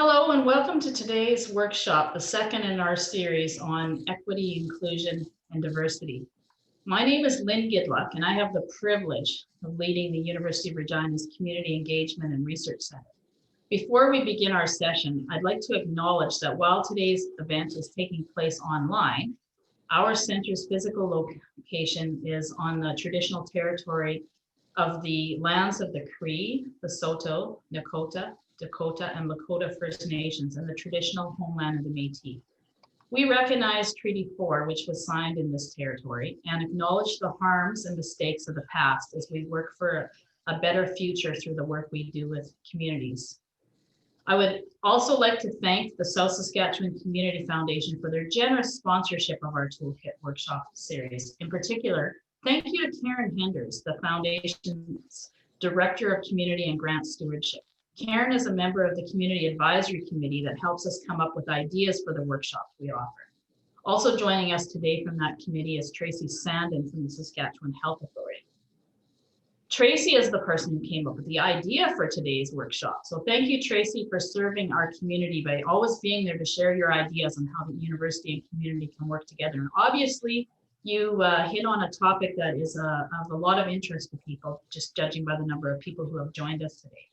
Hello and welcome to today's workshop, the second in our series on equity, inclusion, and diversity. My name is Lynn Gidluck, and I have the privilege of leading the University of Regina's Community Engagement and Research Center. Before we begin our session, I'd like to acknowledge that while today's event is taking place online, our center's physical location is on the traditional territory of the lands of the Cree, the Saulteaux, Dakota, and Lakota First Nations, and the traditional homeland of the Métis. We recognize Treaty 4, which was signed in this territory, and acknowledge the harms and mistakes of the past as we work for a better future through the work we do with communities. I would also like to thank the South Saskatchewan Community Foundation for their generous sponsorship of our Toolkit workshop series. In particular, thank you to Karen Henders, the Foundation's Director of Community and Grant Stewardship. Karen is a member of the Community Advisory Committee that helps us come up with ideas for the workshops we offer. Also joining us today from that committee is Tracy Sandin from the Saskatchewan Health Authority. Tracy is the person who came up with the idea for today's workshop. So thank you, Tracy, for serving our community by always being there to share your ideas on how the university and community can work together. And obviously, you hit on a topic that is of a lot of interest to people, just judging by the number of people who have joined us today.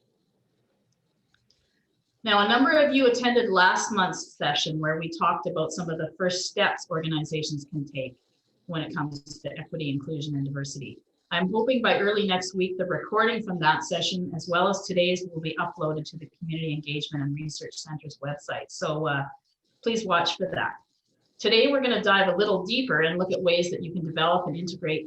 Now, a number of you attended last month's session where we talked about some of the first steps organizations can take when it comes to equity, inclusion, and diversity. I'm hoping by early next week, the recording from that session, as well as today's, will be uploaded to the Community Engagement and Research Center's website. So please watch for that. Today, we're going to dive a little deeper and look at ways that you can develop and integrate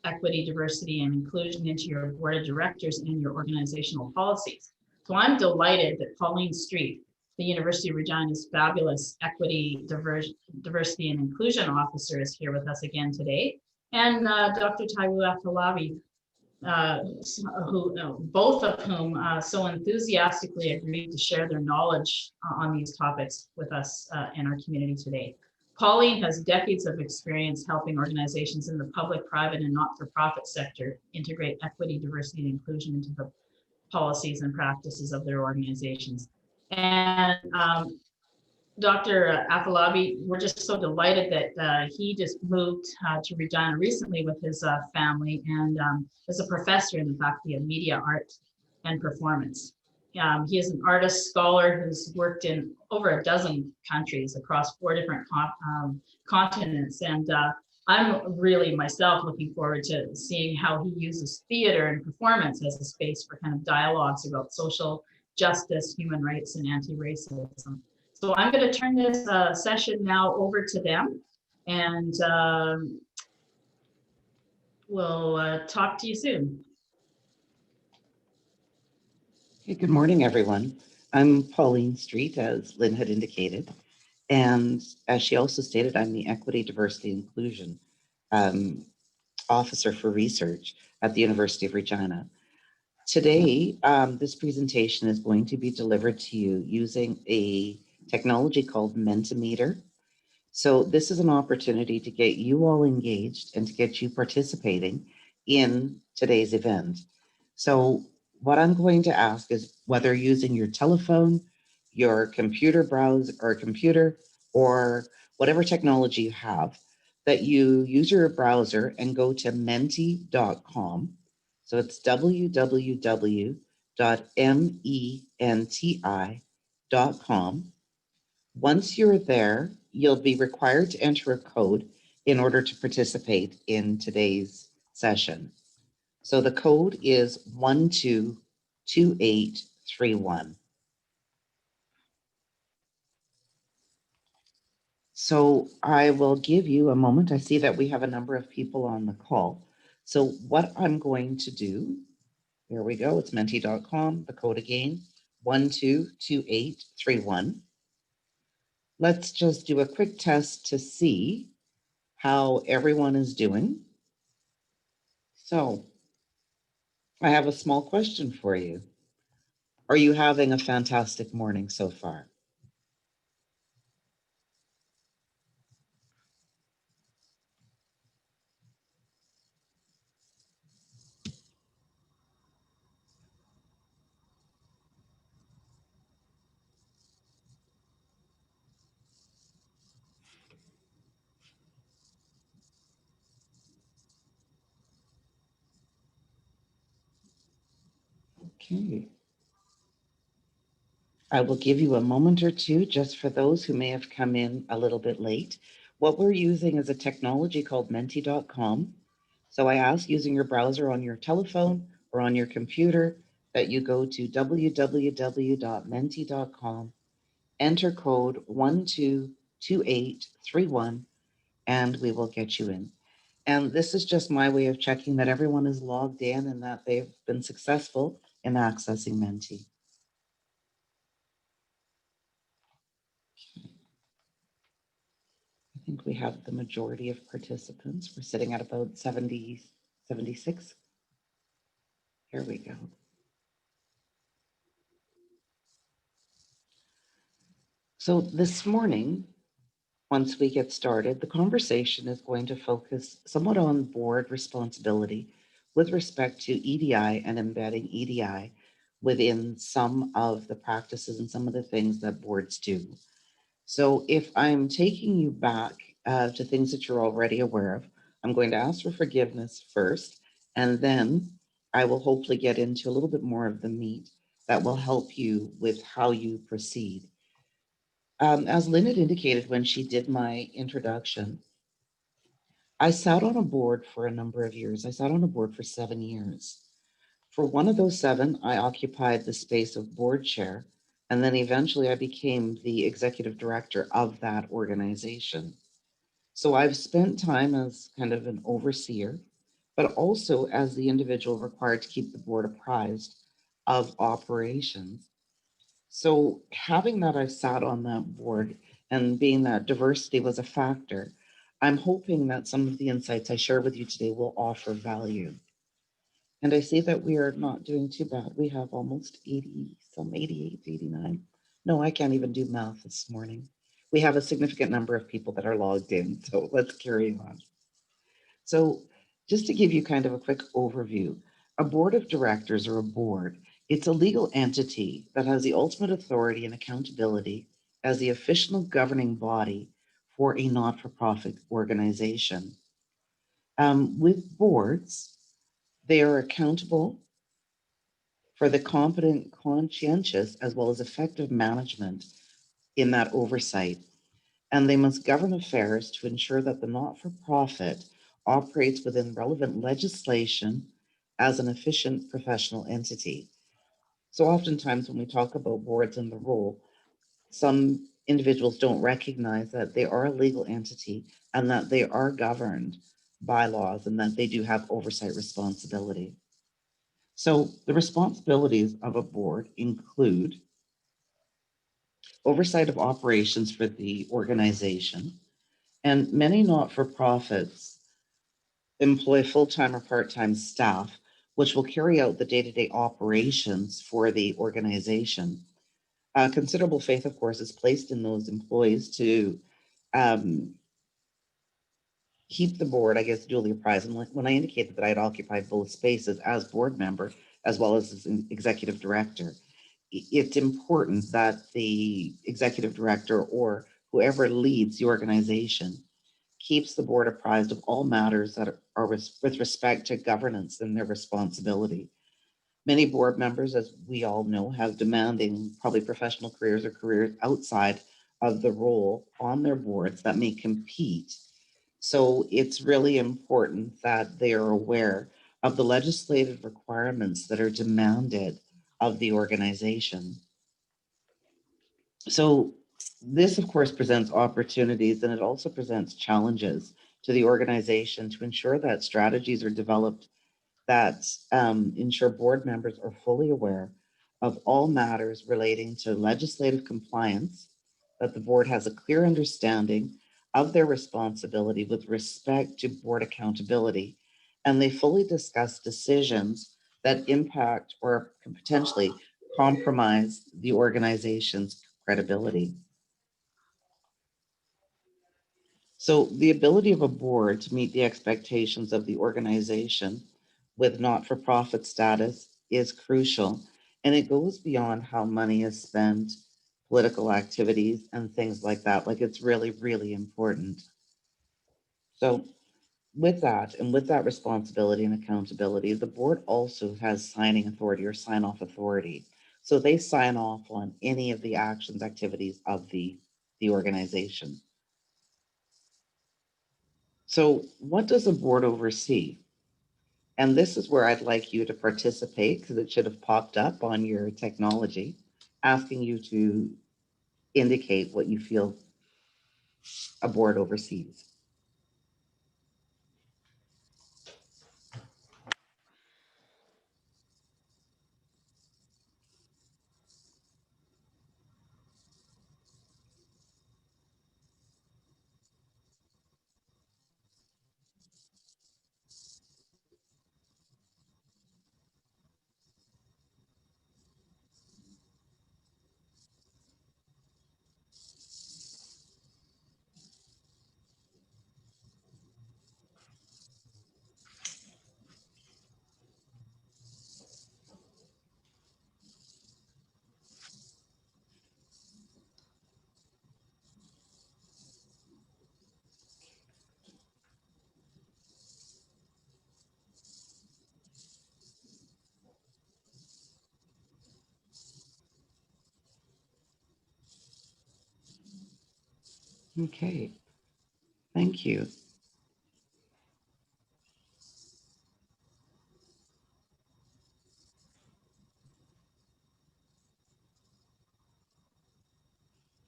equity, diversity, and inclusion into your board of directors and your organizational policies. So I'm delighted that Pauline Street, the University of Regina's fabulous equity, diversity, and inclusion officer, is here with us again today. And Dr. Taiwo Afolabi, both of whom so enthusiastically agreed to share their knowledge on these topics with us in our community today. Pauline has decades of experience helping organizations in the public, private, and not-for-profit sector integrate equity, diversity, and inclusion into the policies and practices of their organizations. And Dr. Afolabi, we're just so delighted that he just moved to Regina recently with his family and is a professor in the Faculty of Media, Art, and Performance. He is an artist scholar who's worked in over a dozen countries across 4 different continents. And I'm really myself looking forward to seeing how he uses theater and performance as a space for kind of dialogues about social justice, human rights, and anti-racism. So I'm going to turn this session now over to them, and we'll talk to you soon. Hey, good morning, everyone. I'm Pauline Street, as Lynn had indicated. And as she also stated, I'm the Equity, Diversity, Inclusion Officer for Research at the University of Regina. Today, this presentation is going to be delivered to you using a technology called Mentimeter. So this is an opportunity to get you all engaged and to get you participating in today's event. So what I'm going to ask is whether using your telephone, your computer browser or computer, or whatever technology you have, that you use your browser and go to menti.com. So it's www.menti.com. Once you're there, you'll be required to enter a code in order to participate in today's session. So the code is 122831. So I will give you a moment. I see that we have a number of people on the call. So what I'm going to do, there we go, it's menti.com, the code again, 122831. Let's just do a quick test to see how everyone is doing. So I have a small question for you. Are you having a fantastic morning so far? Okay. I will give you a moment or two just for those who may have come in a little bit late. What we're using is a technology called menti.com. So I ask, using your browser on your telephone or on your computer, that you go to www.menti.com, enter code 122831, and we will get you in. And this is just my way of checking that everyone is logged in and that they've been successful in accessing Menti. I think we have the majority of participants. We're sitting at about 70, 76. Here we go. So this morning, once we get started, the conversation is going to focus somewhat on board responsibility with respect to EDI and embedding EDI within some of the practices and some of the things that boards do. So if I'm taking you back to things that you're already aware of, I'm going to ask for forgiveness first, and then I will hopefully get into a little bit more of the meat that will help you with how you proceed. As Lynn had indicated when she did my introduction, I sat on a board for a number of years. I sat on a board for 7 years. For one of those 7, I occupied the space of board chair, and then eventually I became the executive director of that organization. So I've spent time as kind of an overseer, but also as the individual required to keep the board apprised of operations. So having that I sat on that board and being that diversity was a factor, I'm hoping that some of the insights I share with you today will offer value. And I see that we are not doing too bad. We have almost 80, some 88, 89. No, I can't even do math this morning. We have a significant number of people that are logged in, so let's carry on. So just to give you kind of a quick overview, a board of directors or a board, it's a legal entity that has the ultimate authority and accountability as the official governing body for a not-for-profit organization. With boards, they are accountable for the competent, conscientious, as well as effective management in that oversight. And they must govern affairs to ensure that the not-for-profit operates within relevant legislation as an efficient professional entity. So oftentimes when we talk about boards and the role, some individuals don't recognize that they are a legal entity and that they are governed by laws and that they do have oversight responsibility. So the responsibilities of a board include oversight of operations for the organization, and many not-for-profits employ full-time or part-time staff, which will carry out the day-to-day operations for the organization. Considerable faith, of course, is placed in those employees to um, keep the board, I guess, duly apprised. And when I indicated that I had occupied both spaces as board member as well as an executive director, it's important that the executive director or whoever leads the organization keeps the board apprised of all matters that are with respect to governance and their responsibility. Many board members, as we all know, have demanding, probably professional careers or careers outside of the role on their boards that may compete. So it's really important that they are aware of the legislative requirements that are demanded of the organization. So this, of course, presents opportunities, and it also presents challenges to the organization to ensure that strategies are developed that ensure board members are fully aware of all matters relating to legislative compliance, that the board has a clear understanding of their responsibility with respect to board accountability, and they fully discuss decisions that impact or can potentially compromise the organization's credibility. So the ability of a board to meet the expectations of the organization with not-for-profit status is crucial, and it goes beyond how money is spent, political activities, and things like that. Like, it's really, really important. So with that and with that responsibility and accountability, the board also has signing authority or sign off authority. So they sign off on any of the actions, activities of the organization. So what does a board oversee? And this is where I'd like you to participate because it should have popped up on your technology, asking you to indicate what you feel a board oversees. Okay, thank you.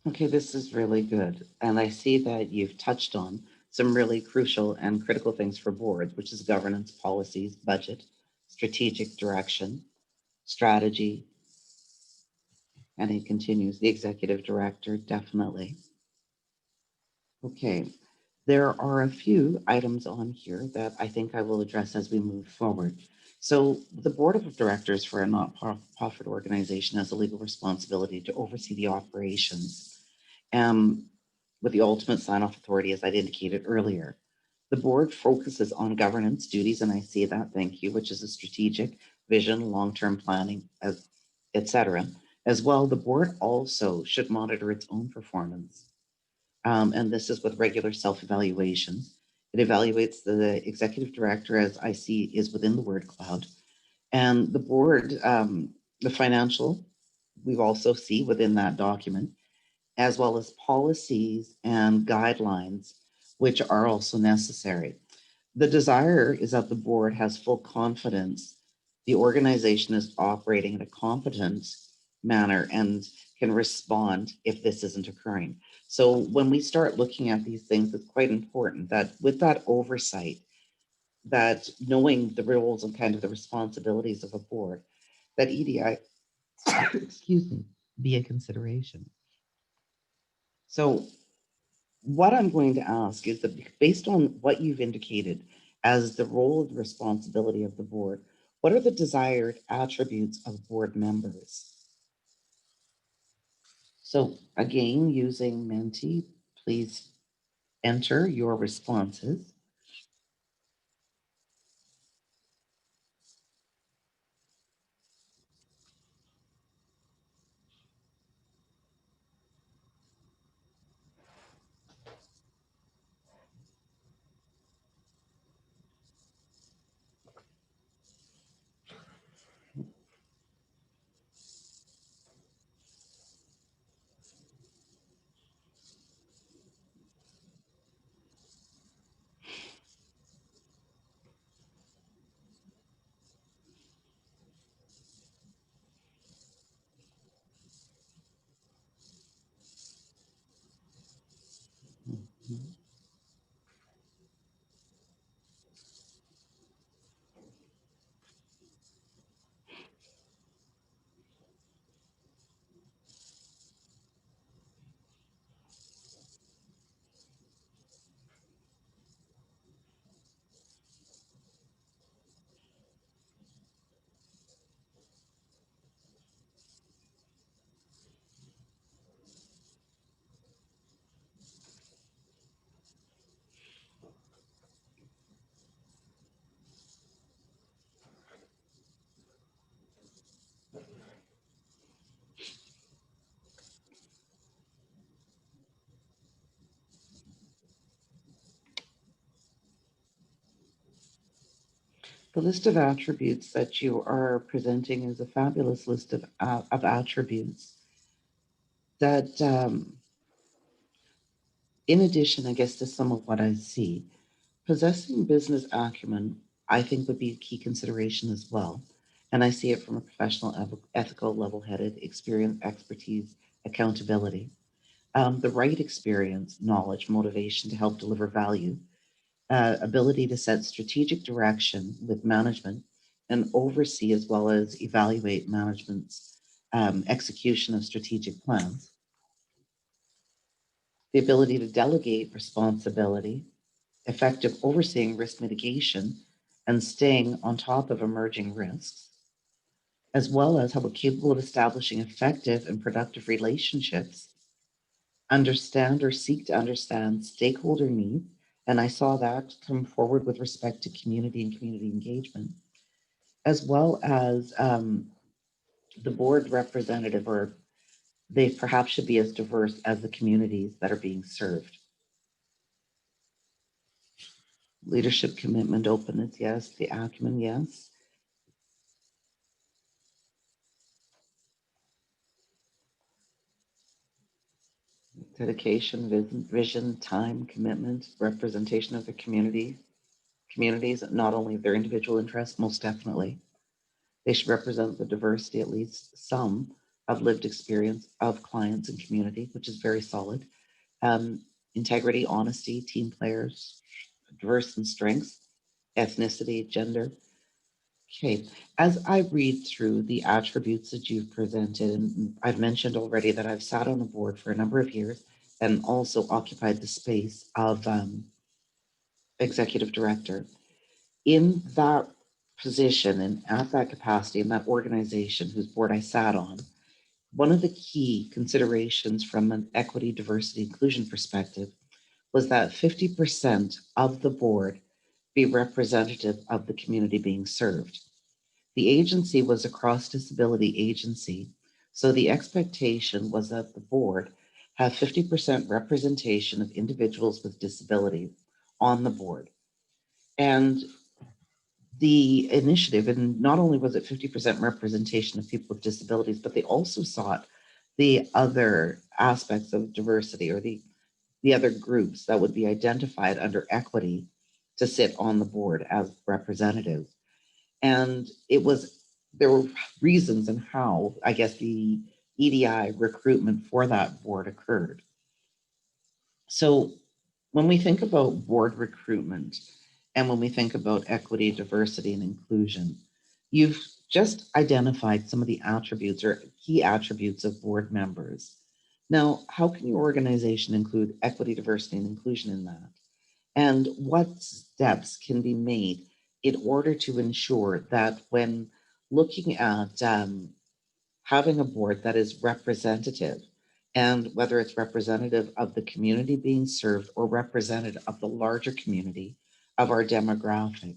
Okay, this is really good. And I see that you've touched on some really crucial and critical things for boards, which is governance, policies, budget, strategic direction, strategy, and it continues the executive director, definitely. Okay, there are a few items on here that I think I will address as we move forward. So the board of directors for a not-profit organization has a legal responsibility to oversee the operations with the ultimate sign-off authority, as I'd indicated earlier. The board focuses on governance duties, and I see that, thank you, which is a strategic vision, long-term planning, etc. As well, the board also should monitor its own performance. And this is with regular self-evaluations. It evaluates the executive director, as I see is within the word cloud. And the board, the financial, we also see within that document, as well as policies and guidelines, which are also necessary. The desire is that the board has full confidence the organization is operating in a competent manner and can respond if this isn't occurring. So when we start looking at these things, it's quite important that with that oversight, that knowing the roles and kind of the responsibilities of a board, that EDI, excuse me, be a consideration. So what I'm going to ask is that based on what you've indicated as the role and responsibility of the board, what are the desired attributes of board members? So again, using Menti, please enter your responses. The list of attributes that you are presenting is a fabulous list of attributes that, in addition, I guess, to some of what I see, possessing business acumen, I think, would be a key consideration as well. And I see it from a professional, ethical, level headed, experience, expertise, accountability, the right experience, knowledge, motivation to help deliver value, ability to set strategic direction with management and oversee as well as evaluate management's execution of strategic plans, the ability to delegate responsibility, effective overseeing risk mitigation, and staying on top of emerging risks, as well as how we're capable of establishing effective and productive relationships, understand or seek to understand stakeholder needs. And I saw that come forward with respect to community and community engagement, as well as the board representative, or they perhaps should be as diverse as the communities that are being served. Leadership commitment, openness, yes. The acumen, yes. Dedication, vision, time, commitment, representation of the communities, not only their individual interests, most definitely. They should represent the diversity, at least some, of lived experience of clients and community, which is very solid. Integrity, honesty, team players, diverse in strengths, ethnicity, gender. Okay, as I read through the attributes that you've presented, and I've mentioned already that I've sat on a board for a number of years and also occupied the space of executive director. In that position and at that capacity, in that organization whose board I sat on, one of the key considerations from an equity, diversity, inclusion perspective was that 50% of the board be representative of the community being served. The agency was a cross disability agency, so the expectation was that the board have 50% representation of individuals with disabilities on the board. And the initiative, and not only was it 50% representation of people with disabilities, but they also sought the other aspects of diversity, or the other groups that would be identified under equity to sit on the board as representatives. And there were reasons and how, I guess, the EDI recruitment for that board occurred. So when we think about board recruitment and when we think about equity, diversity, and inclusion, you've just identified some of the attributes or key attributes of board members. Now, how can your organization include equity, diversity, and inclusion in that? And what steps can be made in order to ensure that when looking at having a board that is representative, and whether it's representative of the community being served or representative of the larger community of our demographic,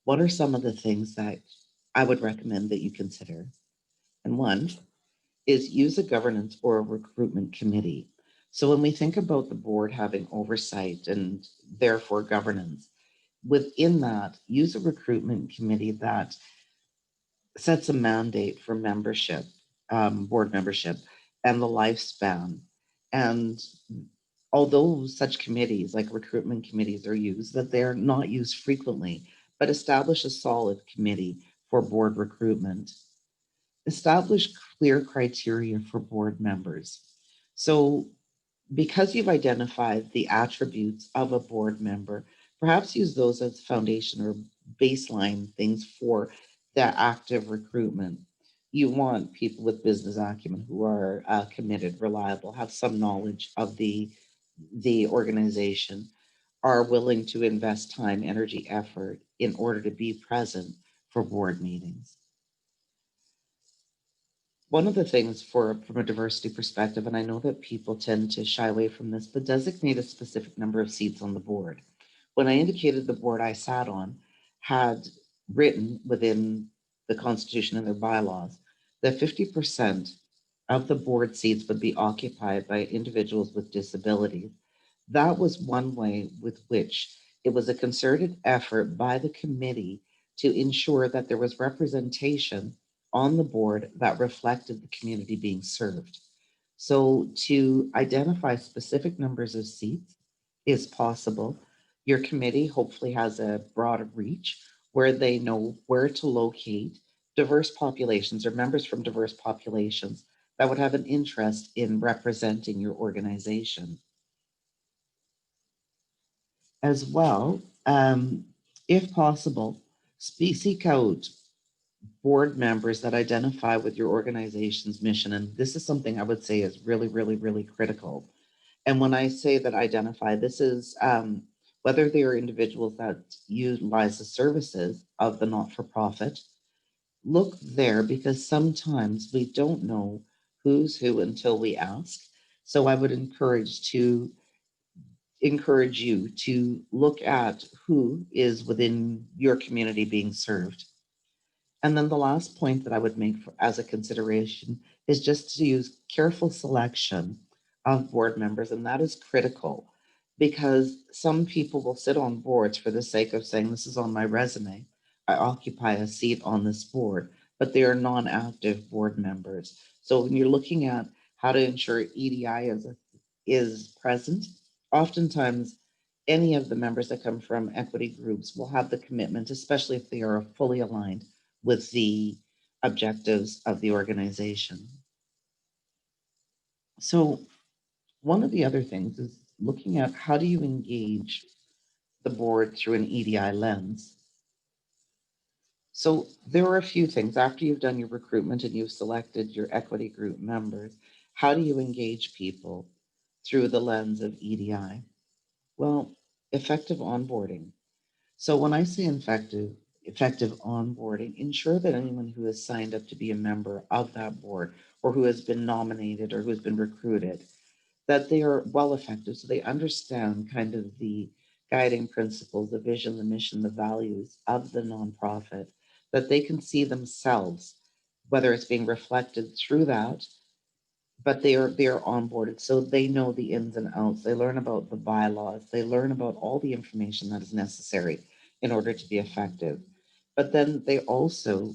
what are some of the things that I would recommend that you consider? And one is use a governance or a recruitment committee. So when we think about the board having oversight and therefore governance, within that, use a recruitment committee that sets a mandate for membership, board membership, and the lifespan. And although such committees like recruitment committees are used, that they're not used frequently, but establish a solid committee for board recruitment. Establish clear criteria for board members. So because you've identified the attributes of a board member, perhaps use those as foundation or baseline things for that active recruitment. You want people with business acumen who are committed, reliable, have some knowledge of the organization, are willing to invest time, energy, effort in order to be present for board meetings. One of the things from a diversity perspective, and I know that people tend to shy away from this, but designate a specific number of seats on the board. When I indicated the board I sat on had written within the Constitution and their bylaws that 50% of the board seats would be occupied by individuals with disabilities, that was one way with which it was a concerted effort by the committee to ensure that there was representation on the board that reflected the community being served. So to identify specific numbers of seats is possible. Your committee hopefully has a broad reach where they know where to locate diverse populations or members from diverse populations that would have an interest in representing your organization. As well, if possible, seek out board members that identify with your organization's mission. And this is something I would say is really, really, really critical. And when I say that identify, this is whether they are individuals that utilize the services of the not for profit. Look there because sometimes we don't know who's who until we ask. So I would encourage you to look at who is within your community being served. And then the last point that I would make as a consideration is just to use careful selection of board members. And that is critical because some people will sit on boards for the sake of saying, this is on my resume. I occupy a seat on this board, but they are non active board members. So when you're looking at how to ensure EDI is present, oftentimes any of the members that come from equity groups will have the commitment, especially if they are fully aligned with the objectives of the organization. So, one of the other things is looking at how do you engage the board through an EDI lens. So, there are a few things after you've done your recruitment and you've selected your equity group members. How do you engage people through the lens of EDI? Well, effective onboarding. So when I say effective onboarding, ensure that anyone who has signed up to be a member of that board or who has been nominated or who has been recruited, that they are well effective. So they understand kind of the guiding principles, the vision, the mission, the values of the nonprofit, that they can see themselves, whether it's being reflected through that, but they are onboarded, so they know the ins and outs. They learn about the bylaws. They learn about all the information that is necessary in order to be effective. But then they also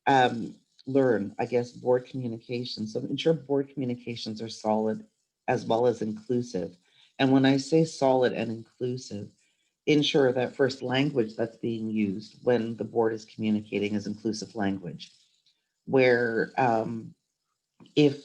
um, learn, I guess, board communication. So ensure board communications are solid as well as inclusive. And when I say solid and inclusive, ensure that first language that's being used when the board is communicating is inclusive language, where if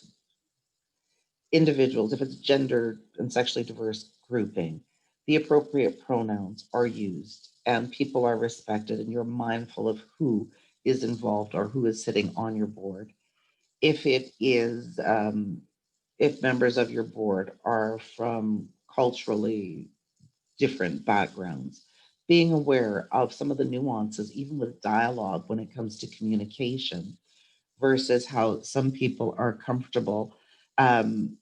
individuals, if it's gender and sexually diverse grouping, the appropriate pronouns are used and people are respected and you're mindful of who is involved or who is sitting on your board. If it is, if members of your board are from culturally different backgrounds, being aware of some of the nuances, even with dialogue when it comes to communication versus how some people are comfortable um,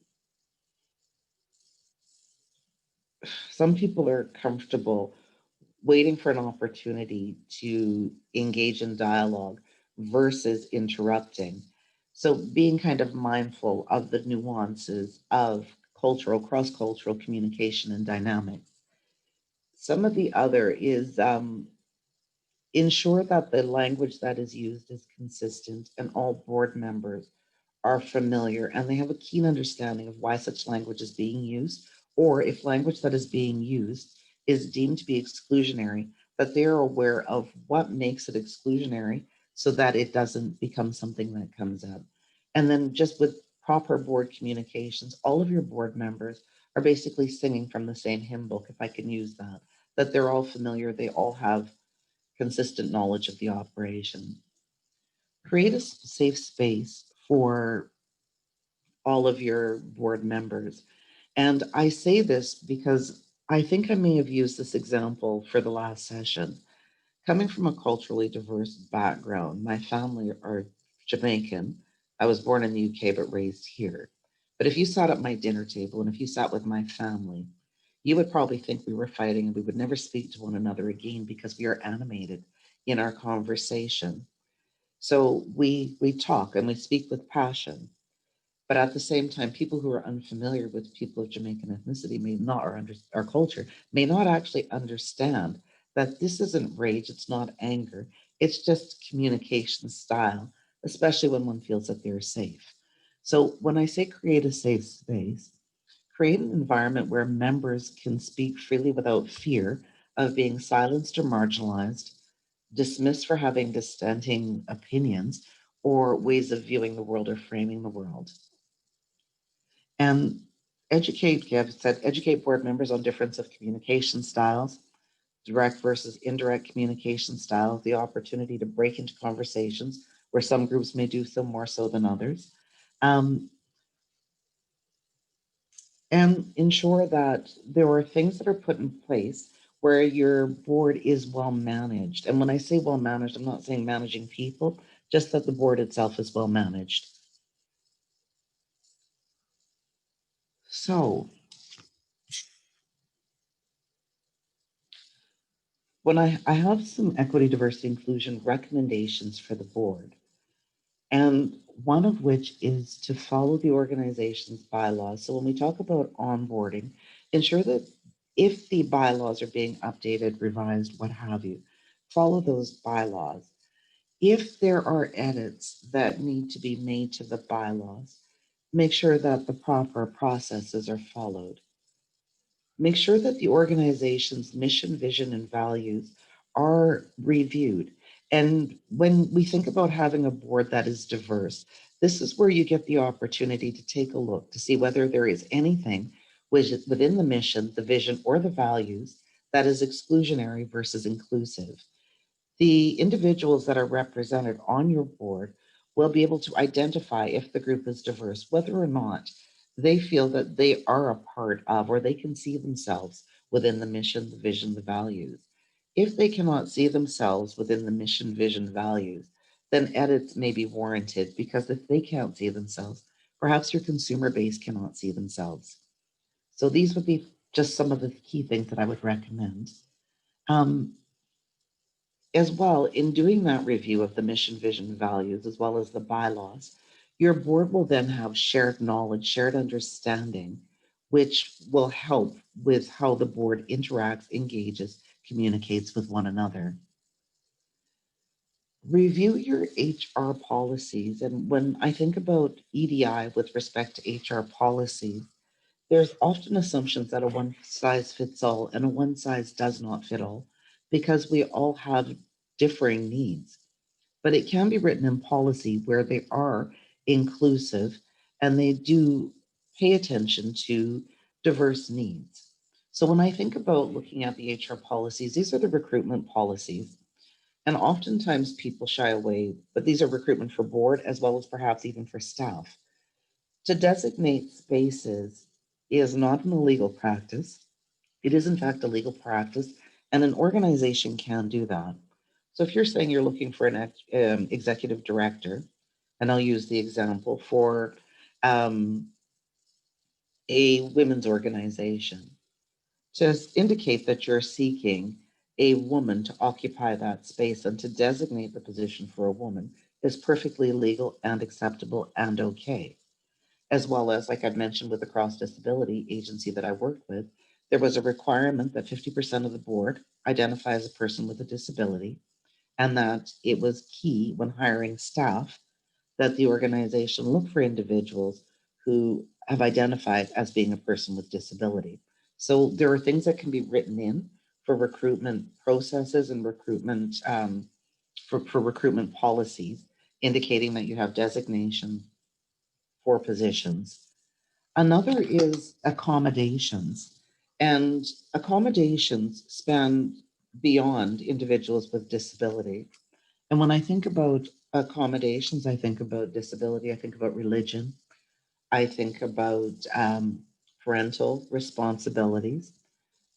some people are comfortable waiting for an opportunity to engage in dialogue versus interrupting. So being kind of mindful of the nuances of cross cultural communication and dynamics. Some of the other is ensure that the language that is used is consistent and all board members are familiar and they have a keen understanding of why such language is being used, or if language that is being used is deemed to be exclusionary, that they are aware of what makes it exclusionary so that it doesn't become something that comes out. And then just with proper board communications, all of your board members are basically singing from the same hymn book, if I can use that, that they're all familiar, they all have consistent knowledge of the operation. Create a safe space for all of your board members. And I say this because I think I may have used this example for the last session. Coming from a culturally diverse background, my family are Jamaican. I was born in the UK but raised here. But if you sat at my dinner table and if you sat with my family, you would probably think we were fighting and we would never speak to one another again because we are animated in our conversation. So we talk and we speak with passion. But at the same time, people who are unfamiliar with people of Jamaican ethnicity may not, or our culture, may not actually understand that this isn't rage, it's not anger, it's just communication style, especially when one feels that they're safe. So when I say create a safe space, create an environment where members can speak freely without fear of being silenced or marginalized, dismissed for having dissenting opinions or ways of viewing the world or framing the world. And educate, Gab said, educate board members on difference of communication styles, direct versus indirect communication styles, the opportunity to break into conversations where some groups may do so more so than others. Um, and ensure that there are things that are put in place where your board is well managed. And when I say well managed, I'm not saying managing people, just that the board itself is well managed. So when I have some equity, diversity, inclusion recommendations for the board, and one of which is to follow the organization's bylaws. So when we talk about onboarding, ensure that if the bylaws are being updated, revised, what have you, follow those bylaws. If there are edits that need to be made to the bylaws, make sure that the proper processes are followed. Make sure that the organization's mission, vision, and values are reviewed. And when we think about having a board that is diverse, this is where you get the opportunity to take a look to see whether there is anything within the mission, the vision, or the values that is exclusionary versus inclusive. The individuals that are represented on your board will be able to identify if the group is diverse, whether or not they feel that they are a part of or they can see themselves within the mission, the vision, the values. If they cannot see themselves within the mission, vision, values, then edits may be warranted because if they can't see themselves, perhaps your consumer base cannot see themselves. So these would be just some of the key things that I would recommend. Um, as well, in doing that review of the mission, vision, values, as well as the bylaws, your board will then have shared knowledge, shared understanding, which will help with how the board interacts, engages, communicates with one another. Review your HR policies. And when I think about EDI with respect to HR policies, there's often assumptions that a one size fits all and a one size does not fit all because we all have differing needs. But it can be written in policy where they are inclusive and they do pay attention to diverse needs. So when I think about looking at the HR policies, these are the recruitment policies. And oftentimes people shy away, but these are recruitment for board as well as perhaps even for staff. To designate spaces is not an illegal practice. It is, in fact, a legal practice, and an organization can do that. So, if you're saying you're looking for an executive director, and I'll use the example for um, a women's organization, to indicate that you're seeking a woman to occupy that space and to designate the position for a woman is perfectly legal and acceptable and okay. As well as, like I've mentioned with the cross disability agency that I worked with, there was a requirement that 50% of the board identify as a person with a disability, and that it was key when hiring staff that the organization look for individuals who have identified as being a person with disability. So there are things that can be written in for recruitment processes and recruitment for recruitment policies, indicating that you have designation for positions. Another is accommodations, and accommodations span beyond individuals with disability. And when I think about accommodations, I think about disability, I think about religion, I think about parental responsibilities,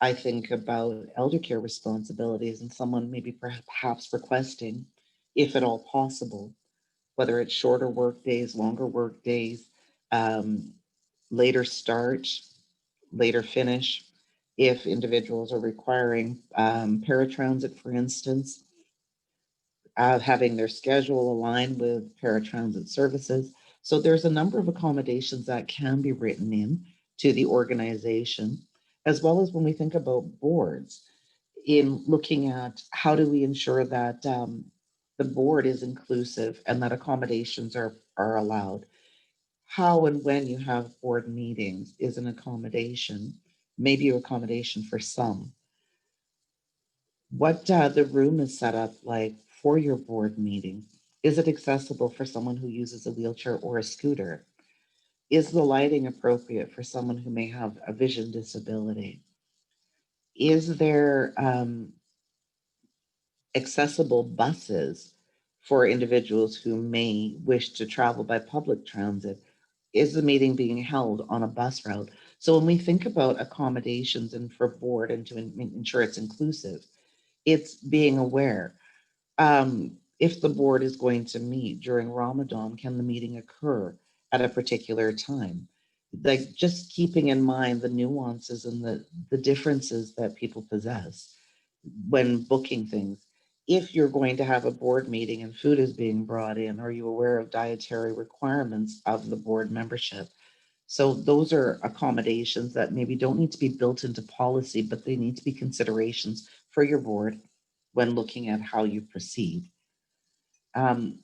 I think about elder care responsibilities, and someone maybe perhaps requesting, if at all possible, whether it's shorter work days, longer work days, um, later start, later finish, if individuals are requiring paratransit, for instance, having their schedule aligned with paratransit services. So there's a number of accommodations that can be written in to the organization, as well as when we think about boards. in looking at how do we ensure that the board is inclusive and that accommodations are allowed. How and when you have board meetings is an accommodation, maybe an accommodation for some. What the room is set up like for your board meeting. Is it accessible for someone who uses a wheelchair or a scooter? Is the lighting appropriate for someone who may have a vision disability? Is there accessible buses for individuals who may wish to travel by public transit? Is the meeting being held on a bus route? So when we think about accommodations and for board and to ensure it's inclusive, it's being aware. If the board is going to meet during Ramadan, can the meeting occur at a particular time? Like just keeping in mind the nuances and the differences that people possess when booking things. If you're going to have a board meeting and food is being brought in, are you aware of dietary requirements of the board membership? So those are accommodations that maybe don't need to be built into policy, but they need to be considerations for your board when looking at how you proceed. Um,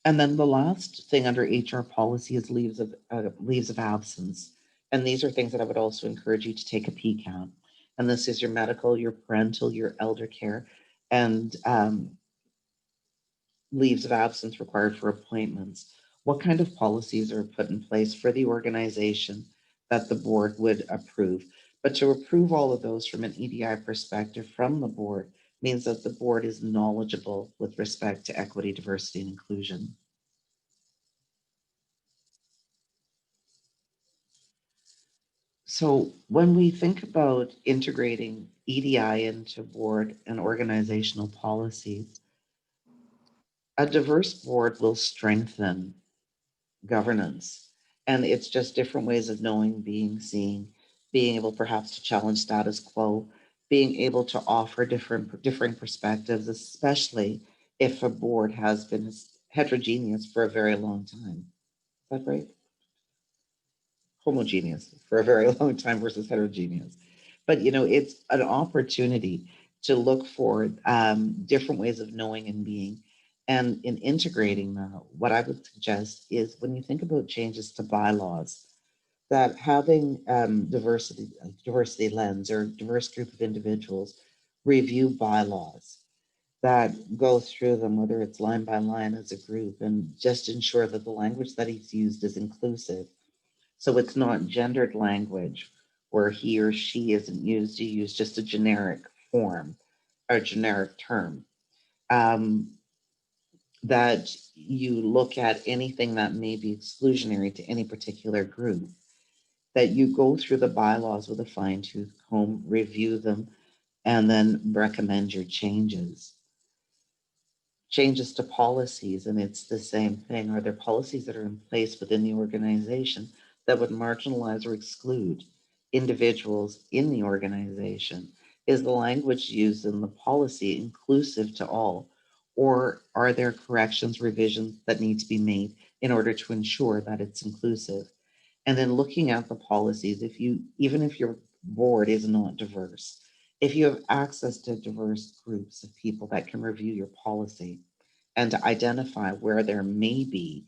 and then the last thing under HR policy is leaves of absence. And these are things that I would also encourage you to take a peek at. And this is your medical, your parental, your elder care, and leaves of absence required for appointments. What kind of policies are put in place for the organization that the board would approve? But to approve all of those from an EDI perspective from the board means that the board is knowledgeable with respect to equity, diversity, and inclusion. So when we think about integrating EDI into board and organizational policies, a diverse board will strengthen governance. And it's just different ways of knowing, being seen, being able perhaps to challenge status quo, being able to offer differing perspectives, especially if a board has been heterogeneous for a very long time. Is that right? Homogeneous for a very long time versus heterogeneous. But it's an opportunity to look for different ways of knowing and being. And in integrating that, what I would suggest is when you think about changes to bylaws, that having diversity lens or diverse group of individuals review bylaws that go through them, whether it's line by line as a group, and just ensure that the language that is used is inclusive. So it's not gendered language where he or she isn't used. You use just a generic form or generic term. Um, that you look at anything that may be exclusionary to any particular group, that you go through the bylaws with a fine tooth comb, review them, and then recommend your changes to policies, and it's the same thing. Are there policies that are in place within the organization that would marginalize or exclude individuals in the organization? Is the language used in the policy inclusive to all? Or are there corrections, revisions that need to be made in order to ensure that it's inclusive? And then looking at the policies, even if your board is not diverse, if you have access to diverse groups of people that can review your policy and to identify where there may be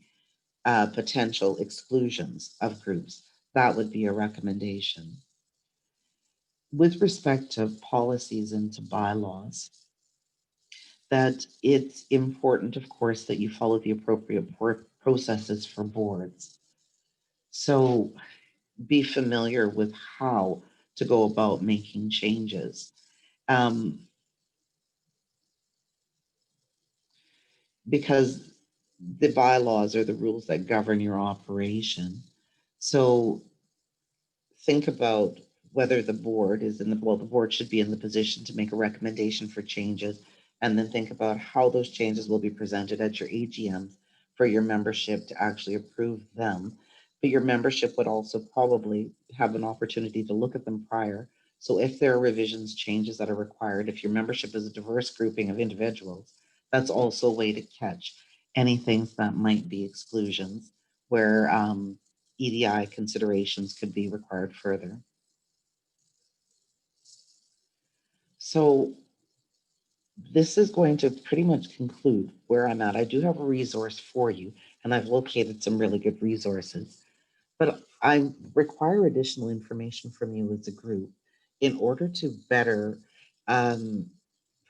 potential exclusions of groups, that would be a recommendation. With respect to policies and to bylaws, that it's important, of course, that you follow the appropriate processes for boards. So be familiar with how to go about making changes. Because the bylaws are the rules that govern your operation. So think about whether the board is the board should be in the position to make a recommendation for changes, and then think about how those changes will be presented at your AGMs for your membership to actually approve them. But your membership would also probably have an opportunity to look at them prior. So if there are revisions, changes that are required, if your membership is a diverse grouping of individuals, that's also a way to catch any things that might be exclusions where EDI considerations could be required further. So this is going to pretty much conclude where I'm at. I do have a resource for you, and I've located some really good resources, but I require additional information from you as a group in order to better um,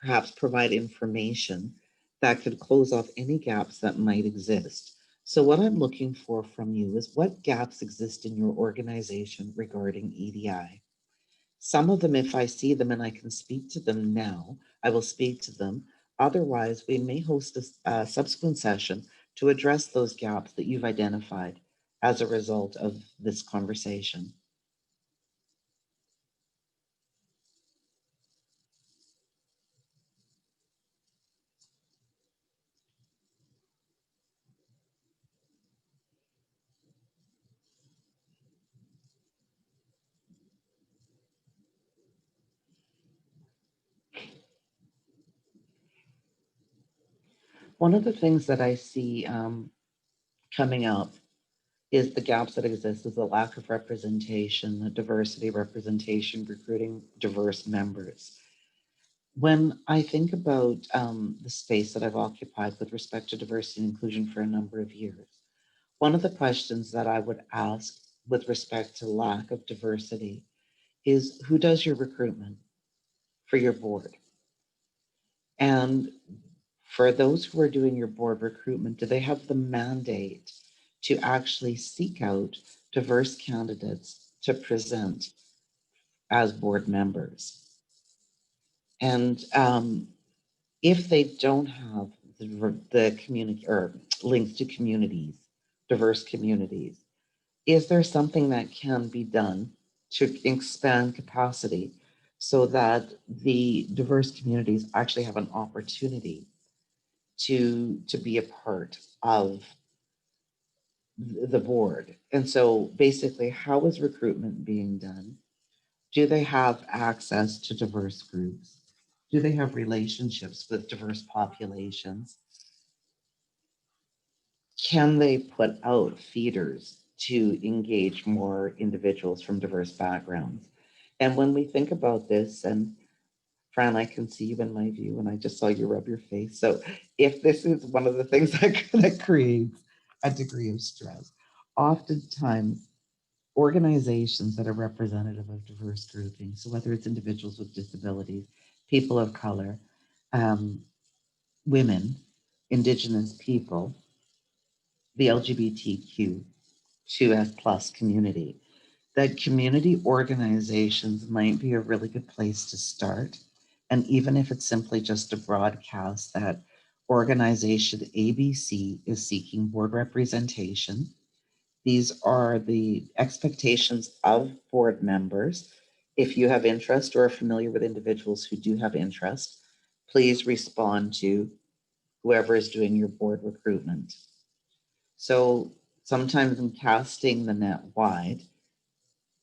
perhaps provide information that could close off any gaps that might exist. So, what I'm looking for from you is what gaps exist in your organization regarding EDI. Some of them, if I see them and I can speak to them now, I will speak to them. Otherwise, we may host a subsequent session to address those gaps that you've identified as a result of this conversation. One of the things that I see coming up is the gaps that exist is the lack of representation, the diversity representation, recruiting diverse members. When I think about the space that I've occupied with respect to diversity and inclusion for a number of years, one of the questions that I would ask with respect to lack of diversity is who does your recruitment for your board? And for those who are doing your board recruitment, do they have the mandate to actually seek out diverse candidates to present as board members? And if they don't have the community or links to communities, diverse communities, is there something that can be done to expand capacity so that the diverse communities actually have an opportunity to be a part of the board? And so basically, how is recruitment being done? Do they have access to diverse groups? Do they have relationships with diverse populations? Can they put out feeders to engage more individuals from diverse backgrounds? And when we think about this, and Fran, I can see you in my view, and I just saw you rub your face. So if this is one of the things that creates a degree of stress, oftentimes organizations that are representative of diverse groupings, so whether it's individuals with disabilities, people of color, um, women, Indigenous people, the LGBTQ2S plus community, that community organizations might be a really good place to start. And even if it's simply just a broadcast that organization ABC is seeking board representation, these are the expectations of board members. If you have interest or are familiar with individuals who do have interest, please respond to whoever is doing your board recruitment. So sometimes in casting the net wide,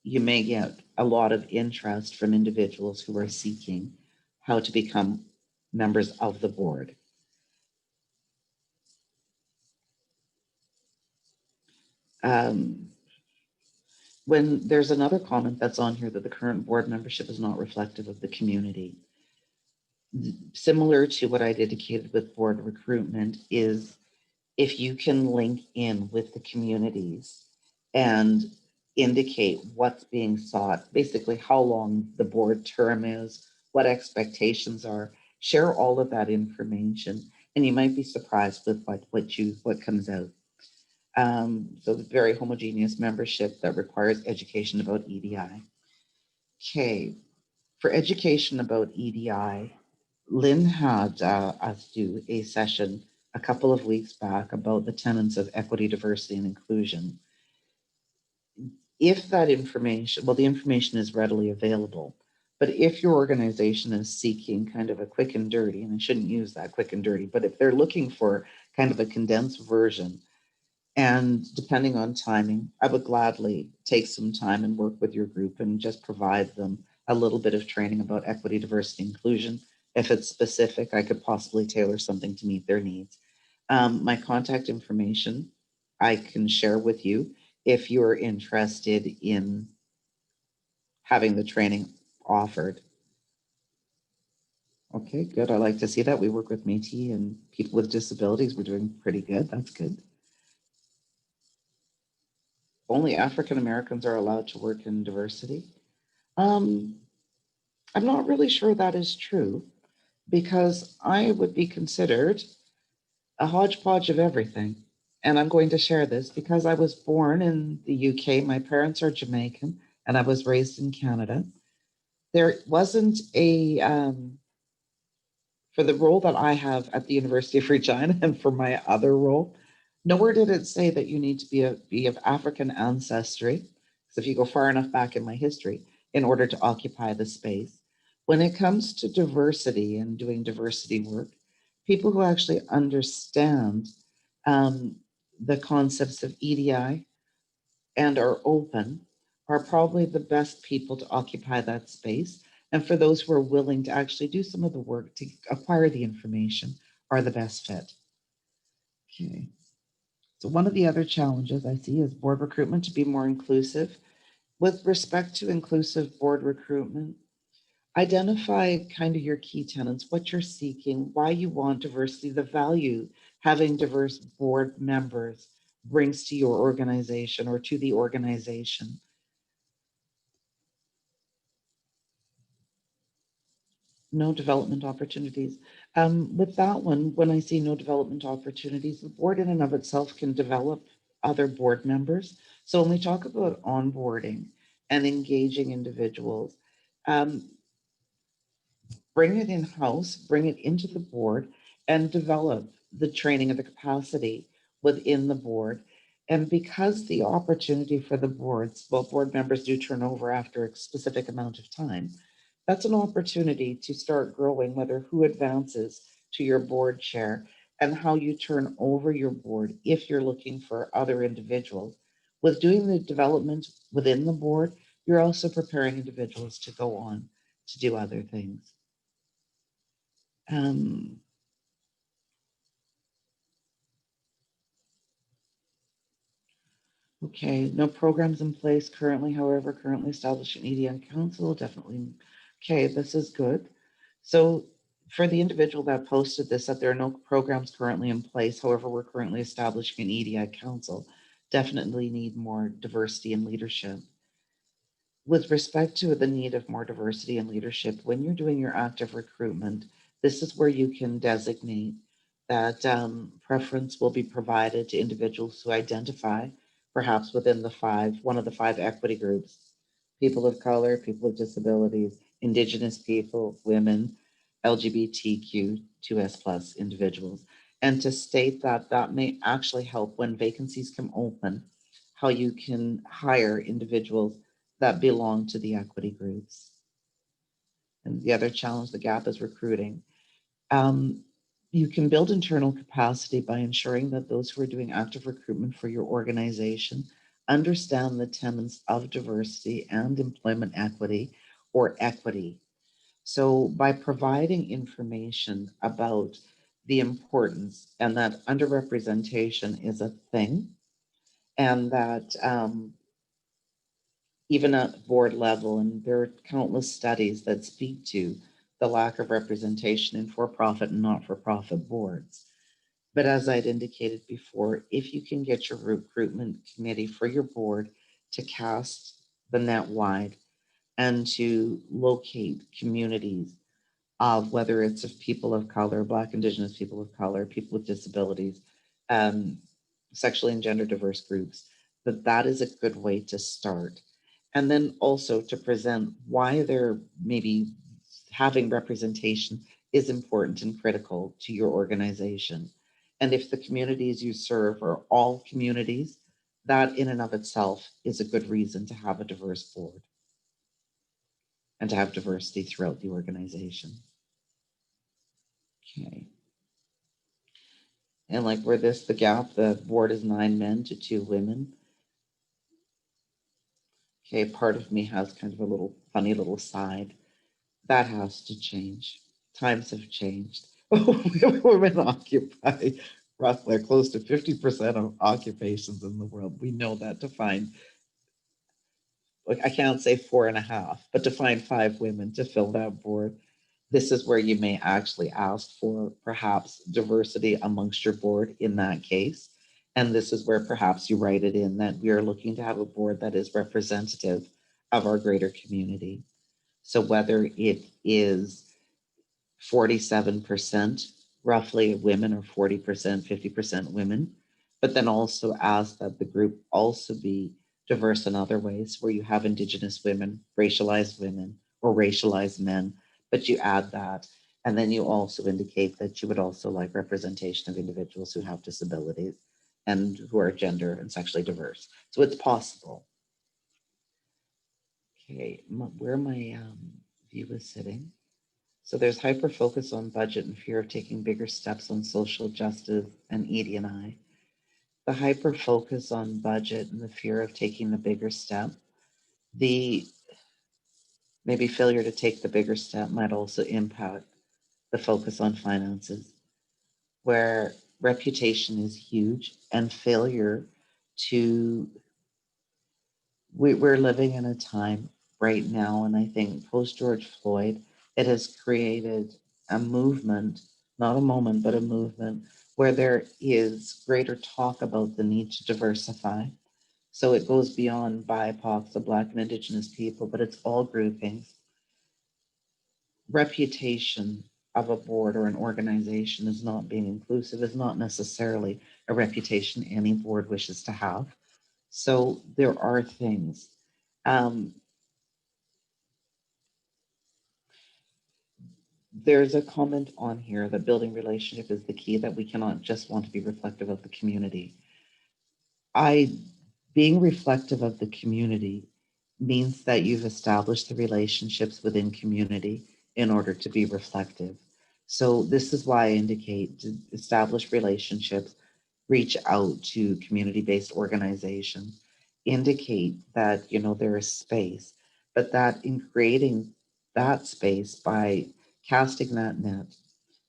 you may get a lot of interest from individuals who are seeking how to become members of the board. Um, when there's another comment that's on here that the current board membership is not reflective of the community, similar to what I indicated with board recruitment, is if you can link in with the communities and indicate what's being sought, basically how long the board term is, what expectations are, share all of that information, and you might be surprised with what comes out. So the very homogeneous membership that requires education about EDI. Okay, for education about EDI, Lynn had us do a session a couple of weeks back about the tenets of equity, diversity, and inclusion. If that information, well, the information is readily available, but if your organization is seeking kind of a quick and dirty, and I shouldn't use that quick and dirty, but if they're looking for kind of a condensed version, and depending on timing, I would gladly take some time and work with your group and just provide them a little bit of training about equity, diversity, inclusion. If it's specific, I could possibly tailor something to meet their needs. My contact information I can share with you if you're interested in having the training offered. Okay, good. I like to see that. We work with Métis and people with disabilities. We're doing pretty good. That's good. Only African Americans are allowed to work in diversity. Um, I'm not really sure that is true because I would be considered a hodgepodge of everything. And I'm going to share this because I was born in the UK. My parents are Jamaican and I was raised in Canada. There wasn't for the role that I have at the University of Regina and for my other role, nowhere did it say that you need to be of African ancestry. Because if you go far enough back in my history, in order to occupy the space, when it comes to diversity and doing diversity work, people who actually understand um, the concepts of EDI and are open are probably the best people to occupy that space. And for those who are willing to actually do some of the work to acquire the information are the best fit. Okay. So one of the other challenges I see is board recruitment to be more inclusive. With respect to inclusive board recruitment, identify kind of your key tenets, what you're seeking, why you want diversity, the value having diverse board members brings to your organization or to the organization. No development opportunities. With that one, when I see no development opportunities, the board in and of itself can develop other board members. So when we talk about onboarding and engaging individuals, um, bring it in house, bring it into the board, and develop the training of the capacity within the board. And because the opportunity for the boards, well, board members do turn over after a specific amount of time, that's an opportunity to start growing, whether who advances to your board chair and how you turn over your board if you're looking for other individuals. With doing the development within the board, you're also preparing individuals to go on to do other things. Um, okay, no programs in place currently, however, currently established an EDN council, definitely. Okay, this is good. So for the individual that posted this, that there are no programs currently in place, however, we're currently establishing an EDI council, definitely need more diversity in leadership. With respect to the need of more diversity in leadership, when you're doing your active recruitment, this is where you can designate that preference will be provided to individuals who identify perhaps within one of the five equity groups: people of color, people with disabilities, indigenous people, women, LGBTQ2S plus individuals. And to state that that may actually help when vacancies come open, how you can hire individuals that belong to the equity groups. And the other challenge, the gap, is recruiting. Um, you can build internal capacity by ensuring that those who are doing active recruitment for your organization understand the tenets of diversity and employment equity or equity. So, by providing information about the importance and that underrepresentation is a thing, and that even at board level, and there are countless studies that speak to the lack of representation in for-profit and not-for-profit boards. But as I'd indicated before, if you can get your recruitment committee for your board to cast the net wide and to locate communities of whether it's of people of color, Black, Indigenous people of color, people with disabilities, um, sexually and gender diverse groups, that is a good way to start. And then also to present why they're maybe having representation is important and critical to your organization. And if the communities you serve are all communities, that in and of itself is a good reason to have a diverse board and to have diversity throughout the organization. Okay. And like where the gap, the board is 9 men to 2 women. Okay, part of me has kind of a little funny little side. That has to change. Times have changed. Women occupy roughly close to 50% of occupations in the world. We know that to find, like, I can't say 4.5, but to find 5 women to fill that board, This is where you may actually ask for perhaps diversity amongst your board in that case. And this is where perhaps you write it in that we are looking to have a board that is representative of our greater community. So whether it is 47% roughly women or 40%, 50% women, but then also ask that the group also be diverse in other ways where you have Indigenous women, or racialized men, but you add that. And then you also indicate that you would also like representation of individuals who have disabilities and who are gender and sexually diverse. So it's possible. Okay, where my view is sitting. So there's hyper focus on budget and fear of taking bigger steps on social justice and ED&I. The hyper focus on budget and the fear of taking the bigger step. The maybe failure to take the bigger step might also impact the focus on finances, where reputation is huge and failure to, we're living in a time right now, and I think post George Floyd, it has created a movement, not a moment, but a movement where there is greater talk about the need to diversify. So it goes beyond BIPOC, the Black and Indigenous people, but it's all groupings. Reputation of a board or an organization as not being inclusive is not necessarily a reputation any board wishes to have. So there are things. There's a comment on here that building relationship is the key, that we cannot just want to be reflective of the community. Being reflective of the community means that you've established the relationships within community in order to be reflective. So this is why I indicate to establish relationships, reach out to community-based organizations, indicate that, there is space, but that in creating that space by casting that net,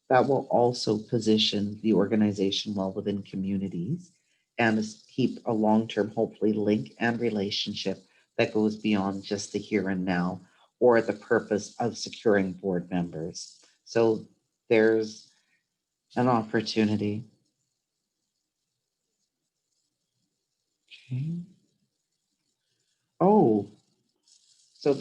that will also position the organization well within communities and keep a long-term, hopefully, link and relationship that goes beyond just the here and now or the purpose of securing board members. So there's an opportunity. Okay. Oh, so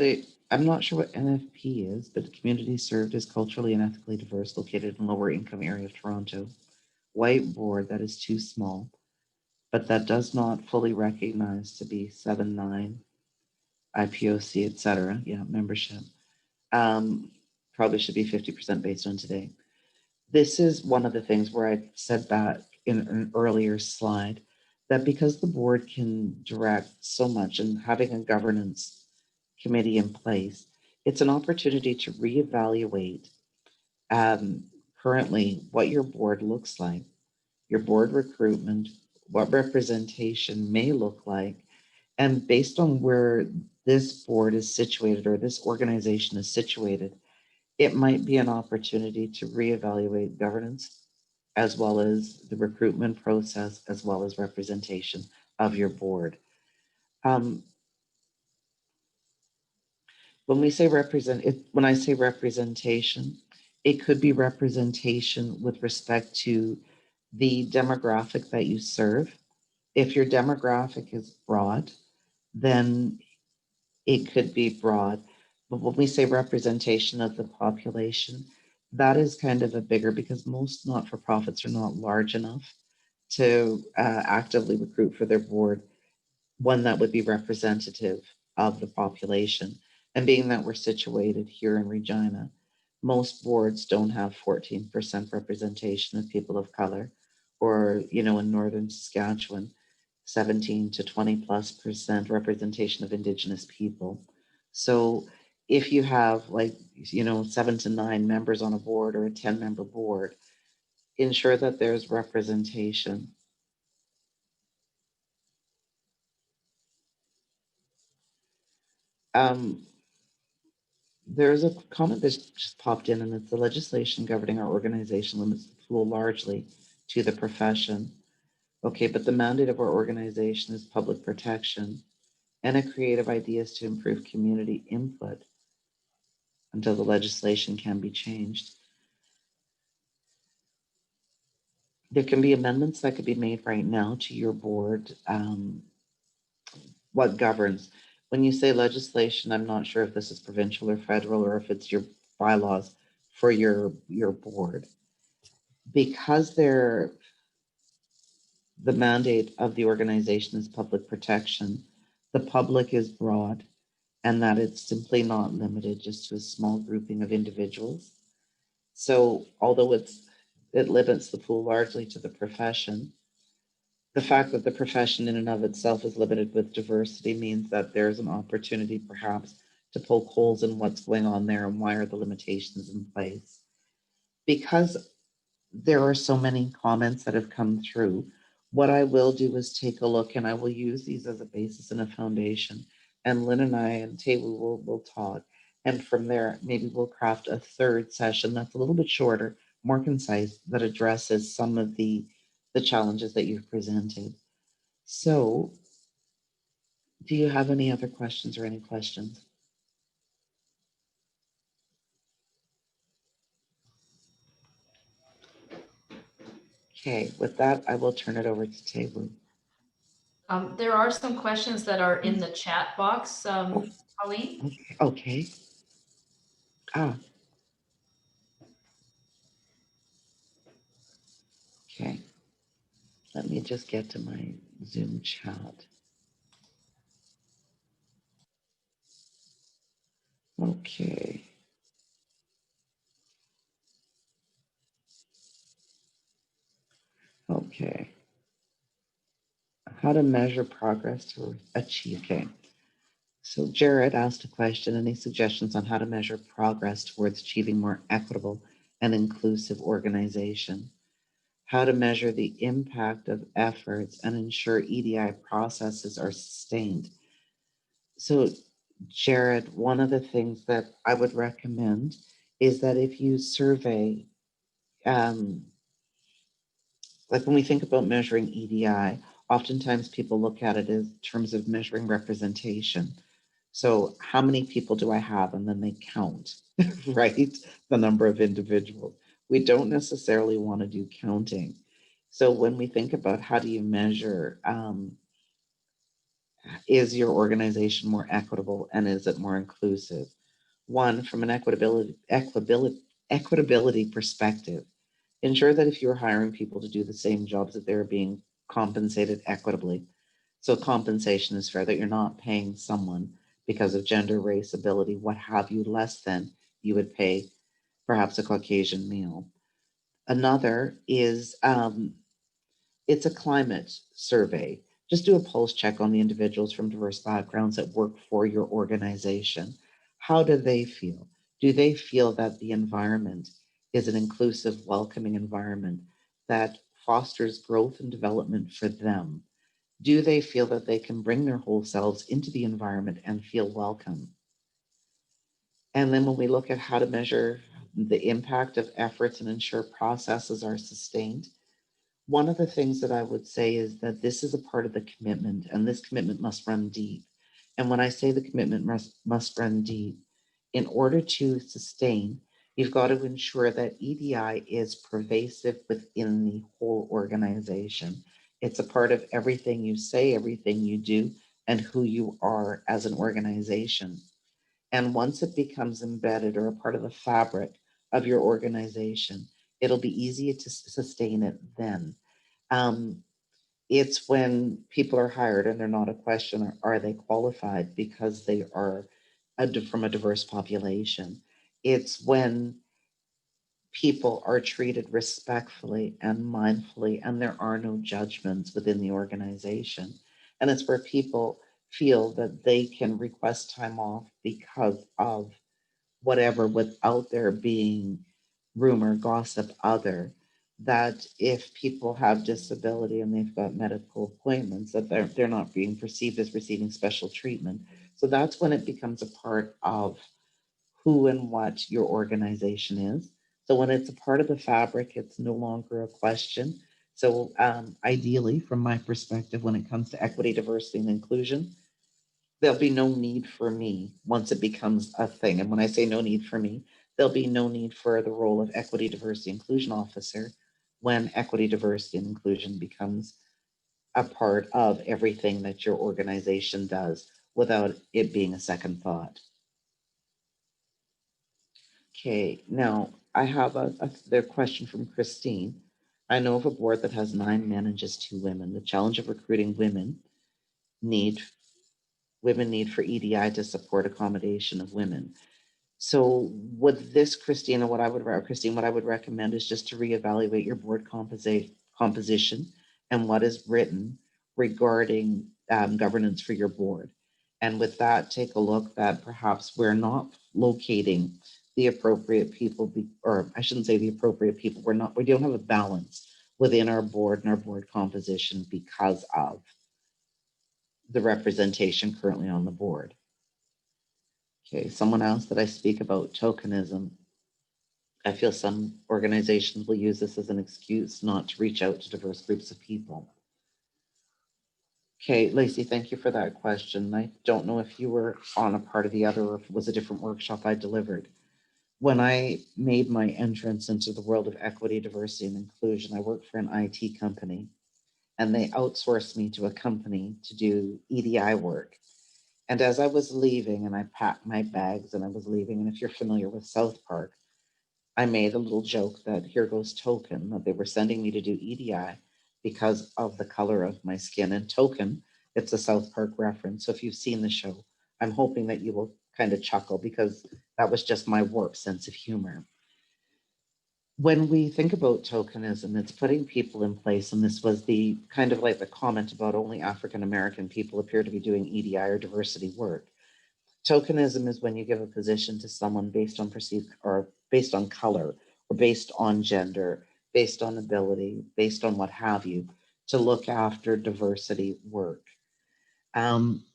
I'm not sure what NFP is, but the community served is culturally and ethically diverse, located in lower income area of Toronto. White board that is too small, but that does not fully recognize to be 7-9 IPOC, etc. Yeah, membership. Probably should be 50% based on today. This is one of the things where I said back in an earlier slide that because the board can direct so much and having a governance committee in place, it's an opportunity to reevaluate currently what your board looks like, your board recruitment, what representation may look like, and based on where this board is situated or this organization is situated, it might be an opportunity to reevaluate governance as well as the recruitment process, as well as representation of your board. Um, when I say representation, it could be representation with respect to the demographic that you serve. If your demographic is broad, then it could be broad. But when we say representation of the population, that is kind of a bigger, because most not-for-profits are not large enough to actively recruit for their board one that would be representative of the population. And being that we're situated here in Regina, most boards don't have 14% representation of people of color, or, in Northern Saskatchewan, 17 to 20+% representation of Indigenous people. So if you have 7 to 9 members on a board or a 10-member board, ensure that there's representation. There's a comment that just popped in, and it's the legislation governing our organization limits the pool largely to the profession. Okay, but the mandate of our organization is public protection and a creative ideas to improve community input. until the legislation can be changed. There can be amendments that could be made right now to your board. What governs? When you say legislation, I'm not sure if this is provincial or federal or if it's your bylaws for your board. Because they're the mandate of the organization is public protection, the public is broad, and that it's simply not limited just to a small grouping of individuals. So although it limits the pool largely to the profession, the fact that the profession in and of itself is limited with diversity means that there's an opportunity perhaps to poke holes in what's going on there and why are the limitations in place. Because there are so many comments that have come through, what I will do is take a look and I will use these as a basis and a foundation. And Lynn and I and Taylor will talk. And from there, maybe we'll craft a third session that's a little bit shorter, more concise, that addresses some of the challenges that you've presented. So, do you have any other questions or any questions? Okay, with that, I will turn it over to Taylor. There are some questions that are in the chat box, Colleen. Okay. Ah, okay. Let me just get to my Zoom chat. Okay. Okay. How to measure progress to achieve. Okay. So Jared asked a question, any suggestions on how to measure progress towards achieving more equitable and inclusive organization? How to measure the impact of efforts and ensure EDI processes are sustained. So Jared, one of the things that I would recommend is that if you survey, like when we think about measuring EDI, oftentimes people look at it in terms of measuring representation. So how many people do I have? And then they count, right? The number of individuals. We don't necessarily want to do counting. So when we think about how do you measure, is your organization more equitable and is it more inclusive? One, from an equitability perspective, ensure that if you're hiring people to do the same jobs, that they're being compensated equitably. So compensation is fair, that you're not paying someone because of gender, race, ability, what have you, less than you would pay perhaps a Caucasian male. Another is it's a climate survey. Just do a pulse check on the individuals from diverse backgrounds that work for your organization. How do they feel? Do they feel that the environment is an inclusive, welcoming environment that fosters growth and development for them? Do they feel that they can bring their whole selves into the environment and feel welcome? And then when we look at how to measure the impact of efforts and ensure processes are sustained, one of the things that I would say is that this is a part of the commitment, and this commitment must run deep. And when I say the commitment must run deep, in order to sustain, you've got to ensure that EDI is pervasive within the whole organization. It's a part of everything you say, everything you do, and who you are as an organization. And once it becomes embedded or a part of the fabric of your organization, it'll be easier to sustain it then. Um, it's when people are hired and they're not a question, are they qualified because they are from a diverse population? It's when people are treated respectfully and mindfully and there are no judgments within the organization. And it's where people feel that they can request time off because of whatever without there being rumor, gossip, other, that if people have disability and they've got medical appointments, that they're not being perceived as receiving special treatment. So that's when it becomes a part of who and what your organization is. So when it's a part of the fabric, it's no longer a question. So ideally, from my perspective, when it comes to equity, diversity, and inclusion, there'll be no need for me once it becomes a thing. And when I say no need for me, there'll be no need for the role of equity, diversity, inclusion officer when equity, diversity, and inclusion becomes a part of everything that your organization does without it being a second thought. Okay, now I have a question from Christine. I know of a board that has 9 men and just 2 women. The challenge of recruiting need women need for EDI to support accommodation of women. So with this, Christine, what I would recommend is just to reevaluate your board composition and what is written regarding governance for your board. And with that, take a look that perhaps we're not locating the appropriate people, or I shouldn't say the appropriate people. We don't have a balance within our board and our board composition because of the representation currently on the board. Okay, someone else that I speak about tokenism. I feel some organizations will use this as an excuse not to reach out to diverse groups of people. Okay, Lacey, thank you for that question. I don't know if you were on a part of the other or if it was a different workshop I delivered. When I made my entrance into the world of equity, diversity, and inclusion, I worked for an IT company and they outsourced me to a company to do EDI work. And as I was leaving and I packed my bags and I was leaving, and if you're familiar with South Park, I made a little joke that here goes token, that they were sending me to do EDI because of the color of my skin. And token, it's a South Park reference. So if you've seen the show, I'm hoping that you will kind of chuckle because that was just my warped sense of humor. When we think about tokenism, it's putting people in place. And this was the kind of like the comment about only African American people appear to be doing EDI or diversity work. Tokenism is when you give a position to someone based on perceived or based on color or based on gender, based on ability, based on what have you, to look after diversity work. Um,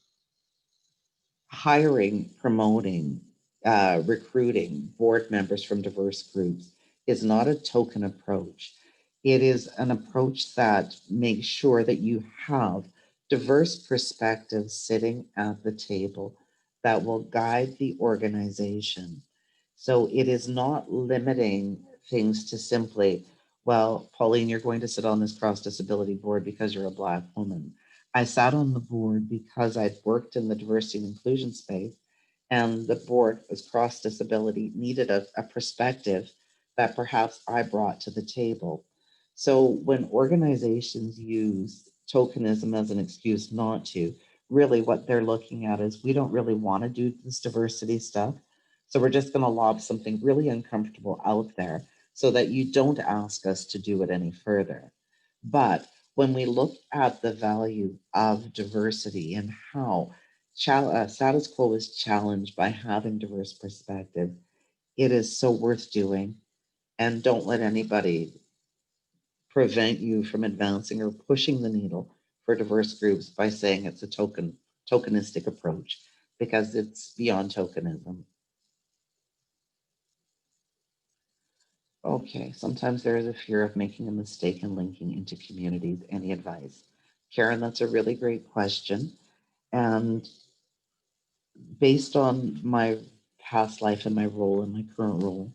Hiring, promoting, recruiting board members from diverse groups is not a token approach. It is an approach that makes sure that you have diverse perspectives sitting at the table that will guide the organization. So it is not limiting things to simply, well, Pauline, you're going to sit on this cross disability board because you're a Black woman. I sat on the board because I'd worked in the diversity and inclusion space, and the board was cross disability, needed a perspective that perhaps I brought to the table. So when organizations use tokenism as an excuse not to, really what they're looking at is we don't really want to do this diversity stuff. So we're just going to lob something really uncomfortable out there so that you don't ask us to do it any further. But when we look at the value of diversity and how status quo is challenged by having diverse perspective, it is so worth doing. And don't let anybody prevent you from advancing or pushing the needle for diverse groups by saying it's a tokenistic approach, because it's beyond tokenism. Okay, sometimes there is a fear of making a mistake and linking into communities. Any advice? Karen, that's a really great question. And based on my past life and my role and my current role,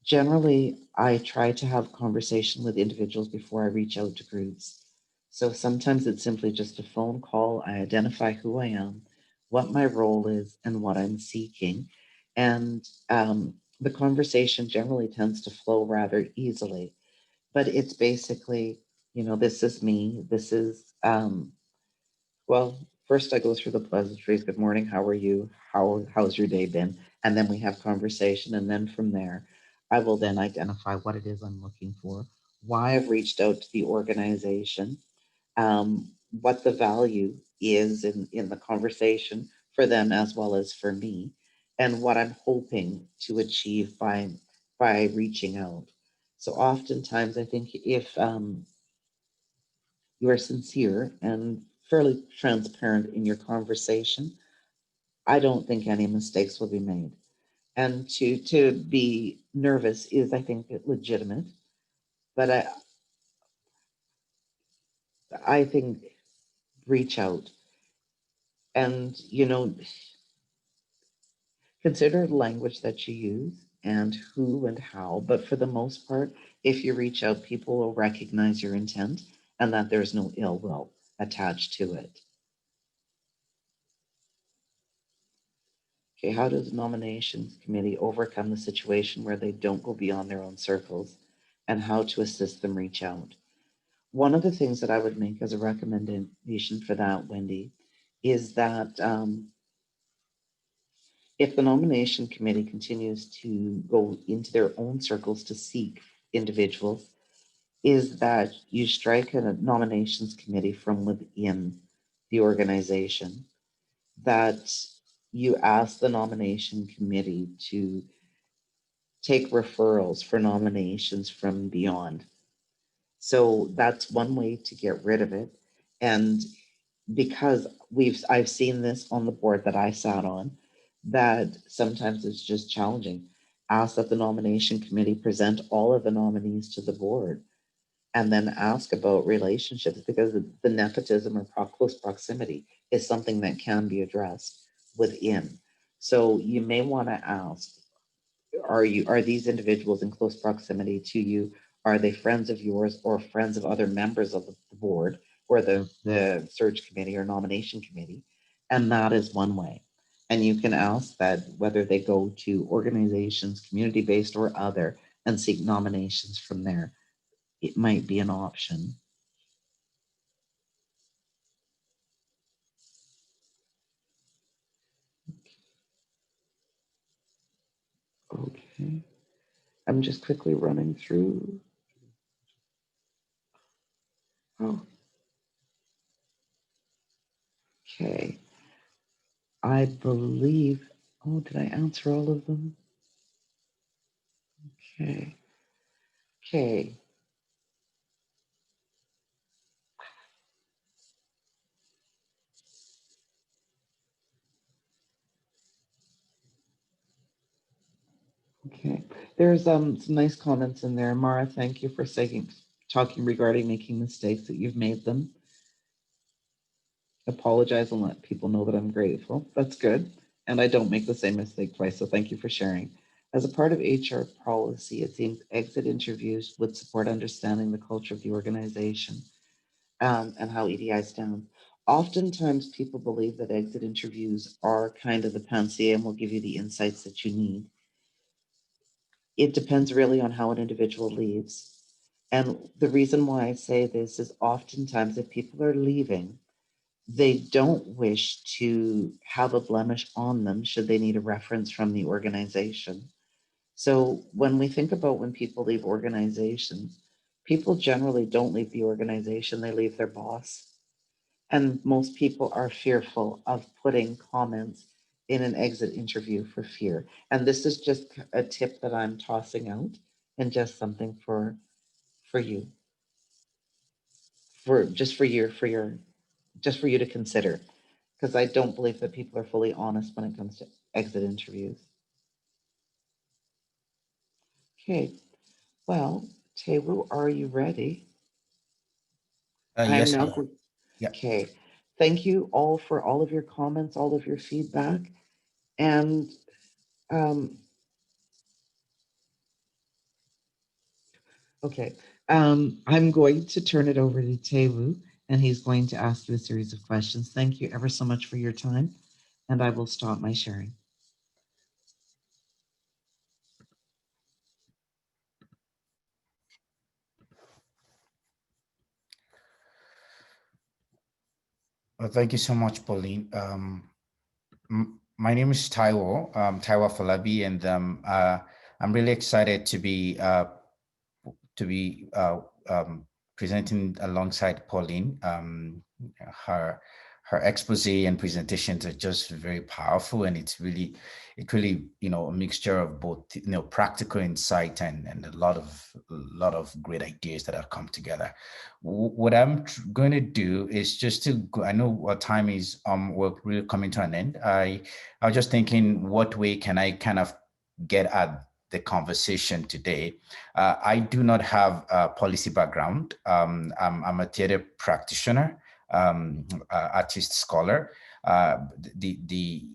generally I try to have conversation with individuals before I reach out to groups. So sometimes it's simply just a phone call. I identify who I am, what my role is, and what I'm seeking. And the conversation generally tends to flow rather easily. But it's basically, this is me. This is well, first I go through the pleasantries. Good morning. How are you? How's your day been? And then we have conversation. And then from there, I will then identify what it is I'm looking for, why I've reached out to the organization, what the value is in the conversation for them as well as for me, and what I'm hoping to achieve by reaching out. So oftentimes I think if you are sincere and fairly transparent in your conversation, I don't think any mistakes will be made. And to be nervous is, I think, legitimate. But I think reach out And, you know, consider the language that you use and who and how. But for the most part, if you reach out, people will recognize your intent and that there's no ill will attached to it. Okay, how does the nominations committee overcome the situation where they don't go beyond their own circles, and how to assist them reach out? One of the things that I would make as a recommendation for that, Wendy, is that if the nomination committee continues to go into their own circles to seek individuals, is that you strike a nominations committee from within the organization, that you ask the nomination committee to take referrals for nominations from beyond. So that's one way to get rid of it. And because I've seen this on the board that I sat on, that sometimes it's just challenging. Ask that the nomination committee present all of the nominees to the board and then ask about relationships, because the nepotism or close proximity is something that can be addressed within. So you may want to ask, are these individuals in close proximity to you? Are they friends of yours or friends of other members of the board or the search committee or nomination committee? And that is one way. And you can ask that whether they go to organizations, community-based or other, and seek nominations from there. It might be an option. Okay. I'm just quickly running through. Oh, okay. I believe, oh, did I answer all of them? Okay. Okay. Okay. There's some nice comments in there. Mara, thank you for saying, talking regarding making mistakes that you've made them. Apologize and let people know that I'm grateful. That's good. And I don't make the same mistake twice. So thank you for sharing. As a part of HR policy, it seems exit interviews would support understanding the culture of the organization, and how EDI stands. Oftentimes, people believe that exit interviews are kind of the panacea and will give you the insights that you need. It depends really on how an individual leaves. And the reason why I say this is oftentimes if people are leaving, they don't wish to have a blemish on them should they need a reference from the organization. So when we think about when people leave organizations, people generally don't leave the organization, they leave their boss. And most people are fearful of putting comments in an exit interview for fear. And this is just a tip that I'm tossing out and just something for you, for just for your just for you to consider. Because I don't believe that people are fully honest when it comes to exit interviews. Okay, well, Tewu, are you ready? I am Yes, I now am. Yeah. okay. Thank you all for all of your comments, all of your feedback. And um, okay, I'm going to turn it over to Tewu, and he's going to ask you a series of questions. Thank you ever so much for your time, and I will stop my sharing. Well, thank you so much, Pauline. My name is Taiwo, Taiwo Falabi, and I'm really excited to be presenting alongside Pauline. Her her expose and presentations are just very powerful, and it really a mixture of both practical insight and a lot of great ideas that have come together. What I'm going to do is just to go, I know what time is we're really coming to an end. I was just thinking, what way can I kind of get at the conversation today? I do not have a policy background. I'm a theater practitioner, artist scholar. the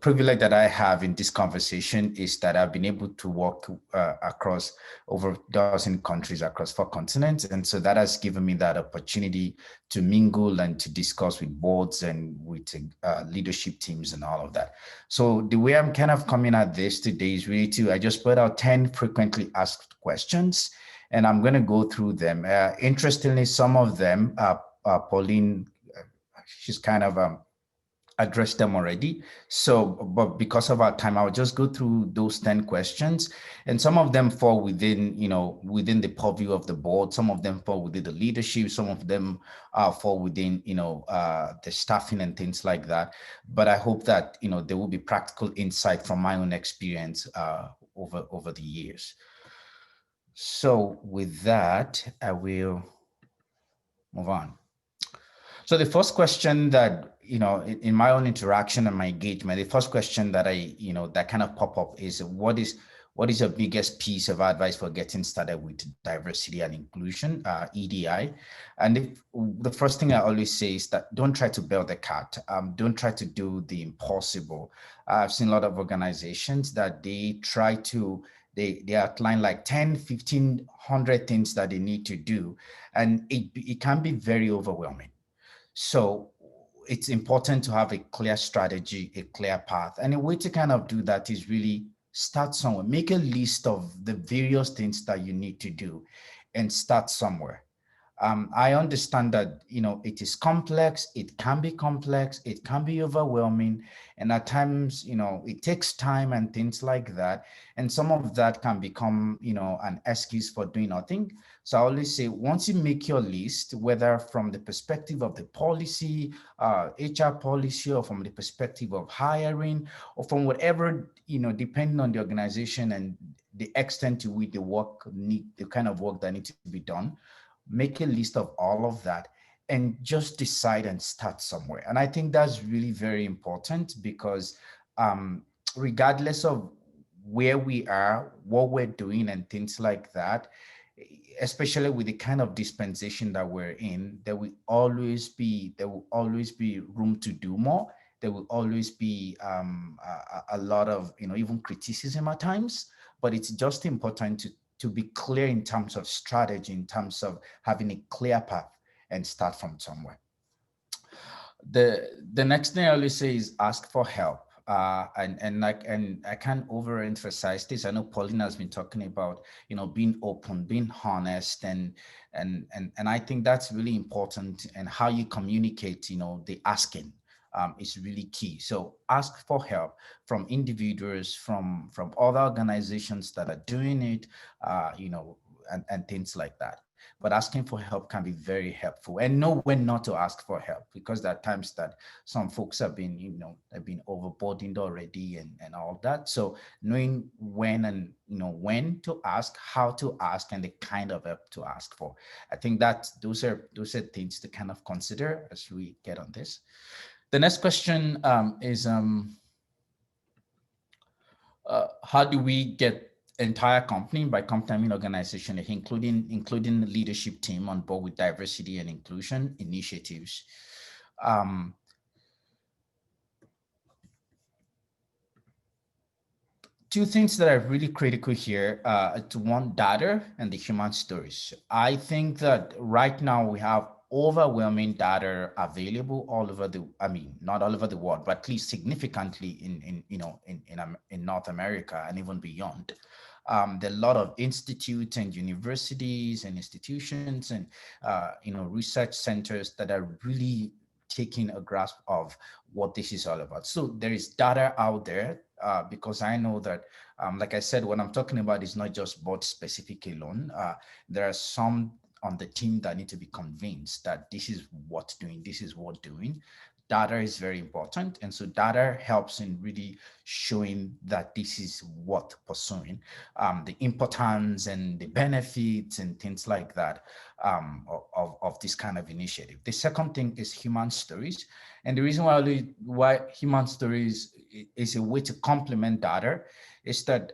privilege that I have in this conversation is that I've been able to work across over a dozen countries across 4 continents. And so that has given me that opportunity to mingle and to discuss with boards and with leadership teams and all of that. So the way I'm kind of coming at this today is really I just put out 10 frequently asked questions, and I'm going to go through them. Interestingly, some of them, Pauline, she's kind of addressed them already. So, but because of our time, I'll just go through those 10 questions. And some of them fall within, within the purview of the board. Some of them fall within the leadership. Some of them fall within, the staffing and things like that. But I hope that, there will be practical insight from my own experience over the years. So with that, I will move on. So the first question that, in my own interaction and my engagement, the first question that that kind of pop up is what is your biggest piece of advice for getting started with diversity and inclusion, EDI? And the first thing I always say is that don't try to build a cat. Don't try to do the impossible. I've seen a lot of organizations that they try to, they outline like 10, 15, 100 things that they need to do. And it can be very overwhelming. So it's important to have a clear strategy, a clear path. And a way to kind of do that is really start somewhere. Make a list of the various things that you need to do and start somewhere. I understand that, it is complex, it can be overwhelming. And at times, it takes time and things like that. And some of that can become, an excuse for doing nothing. So I always say, once you make your list, whether from the perspective of the policy, HR policy, or from the perspective of hiring, or from whatever, depending on the organization and the extent to which the kind of work that needs to be done, make a list of all of that and just decide and start somewhere. And I think that's really very important because regardless of where we are, what we're doing and things like that, especially with the kind of dispensation that we're in, there will always be room to do more. There will always be a lot of, even criticism at times, but it's just important to be clear in terms of strategy, in terms of having a clear path and start from somewhere. The next thing I always say is ask for help. And I can't overemphasize this. I know Pauline has been talking about, being open, being honest, and I think that's really important. And how you communicate, the asking is really key. So ask for help from individuals, from other organizations that are doing it, and things like that. But asking for help can be very helpful, and know when not to ask for help, because there are times that some folks have been, have been overburdened already and all that. So knowing when and, when to ask, how to ask, and the kind of help to ask for. I think that those are things to kind of consider as we get on this. The next question is, how do we get entire company, by company I mean organization, including the leadership team, on board with diversity and inclusion initiatives? Two things that are really critical here, to one, data and the human stories. I think that right now we have overwhelming data available all over not all over the world, but at least significantly in North America and even beyond. There are a lot of institutes and universities and institutions and research centers that are really taking a grasp of what this is all about. So there is data out there, because I know that, like I said, what I'm talking about is not just board specific alone. There are some on the team that need to be convinced that this is what doing. Data is very important. And so data helps in really showing that this is what pursuing, the importance and the benefits and things like that, of this kind of initiative. The second thing is human stories. And the reason why human stories is a way to complement data is that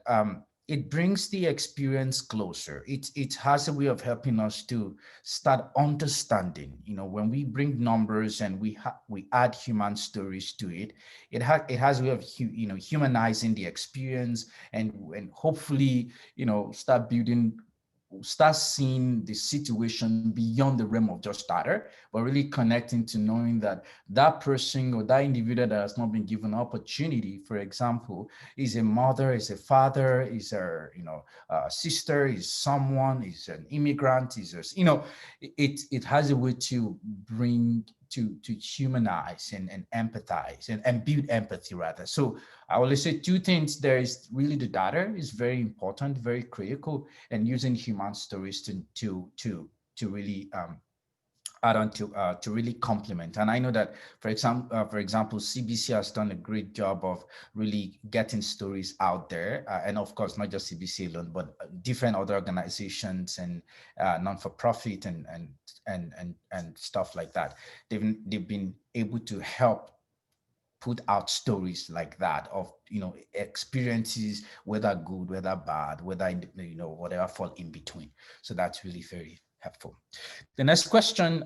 it brings the experience closer. It has a way of helping us to start understanding. When we bring numbers and we add human stories to it, it has a way of humanizing the experience, and hopefully start seeing the situation beyond the realm of just data, but really connecting to knowing that that person or that individual that has not been given opportunity, for example, is a mother, is a father, is a sister, is someone, is an immigrant, it has a way to bring to humanize and empathize and build empathy rather. So I will say two things. There is really the data is very important, very critical, and using human stories to really add on to really complement. And I know that, for example, CBC has done a great job of really getting stories out there, and of course, not just CBC alone, but different other organizations and non-for-profit and stuff like that. They've been able to help put out stories like that of experiences, whether good, whether bad, whether whatever fall in between. So that's really very helpful. The next question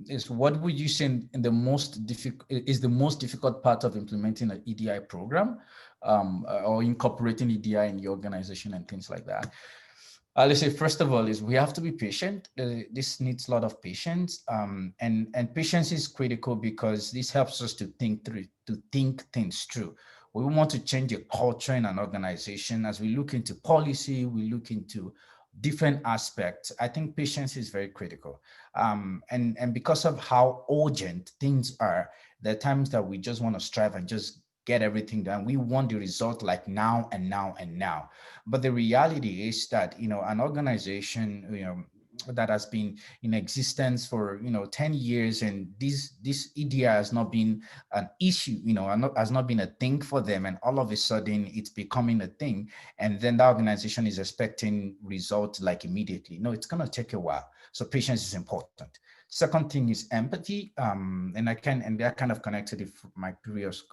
is, what would you say is the most difficult part of implementing an EDI program, or incorporating EDI in your organization and things like that? Let's say, first of all, is we have to be patient. This needs a lot of patience, and patience is critical because this helps us to think things through. We want to change a culture in an organization. As we look into policy, we look into different aspects. I think patience is very critical, and because of how urgent things are, there are times that we just want to strive and just get everything done. We want the result like now and now and now. But the reality is that, an organization, that has been in existence for 10 years, and this idea has not been an issue, has not been a thing for them, and all of a sudden it's becoming a thing, and then the organization is expecting results like immediately. No, it's going to take a while. So patience is important. Second thing is empathy, and that kind of connected to my previous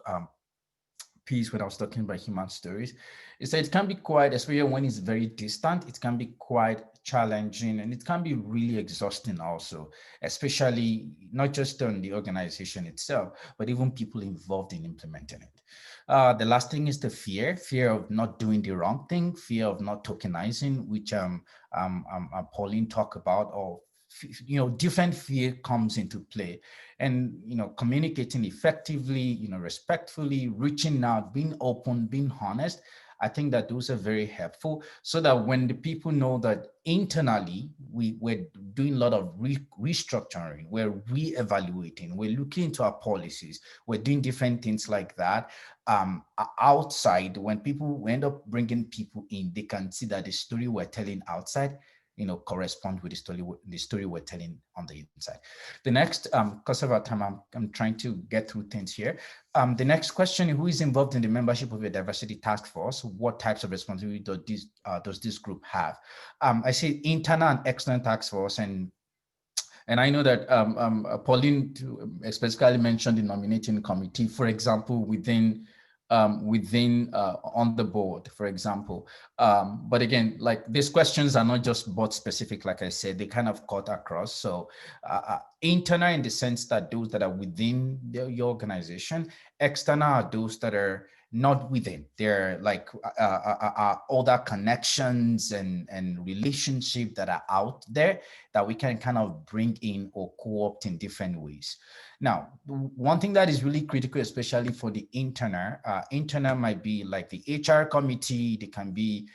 piece when I was talking about human stories, is that it can be quite, especially when it's very distant, it can be quite challenging, and it can be really exhausting also, especially not just on the organization itself, but even people involved in implementing it. The last thing is the fear of not doing the wrong thing, fear of not tokenizing, which Pauline talked about, or different fear comes into play. And communicating effectively, respectfully, reaching out, being open, being honest, I think that those are very helpful, so that when the people know that internally we're doing a lot of restructuring, we're re-evaluating, we're looking into our policies, we're doing different things like that. Outside, when people end up bringing people in, they can see that the story we're telling outside correspond with the story we're telling on the inside. The next, because of our time, I'm trying to get through things here. The next question: who is involved in the membership of a diversity task force? What types of responsibility does this group have? I say internal and external task force, and I know that Pauline specifically mentioned the nominating committee, for example, within on the board, for example. But again, like, these questions are not just board specific, like I said, they kind of cut across. So internal in the sense that those that are within your organization, external are those that are not within. They're like other connections and relationship that are out there that we can kind of bring in or co-opt in different ways. Now, one thing that is really critical, especially for the internal might be like the HR committee. They can be,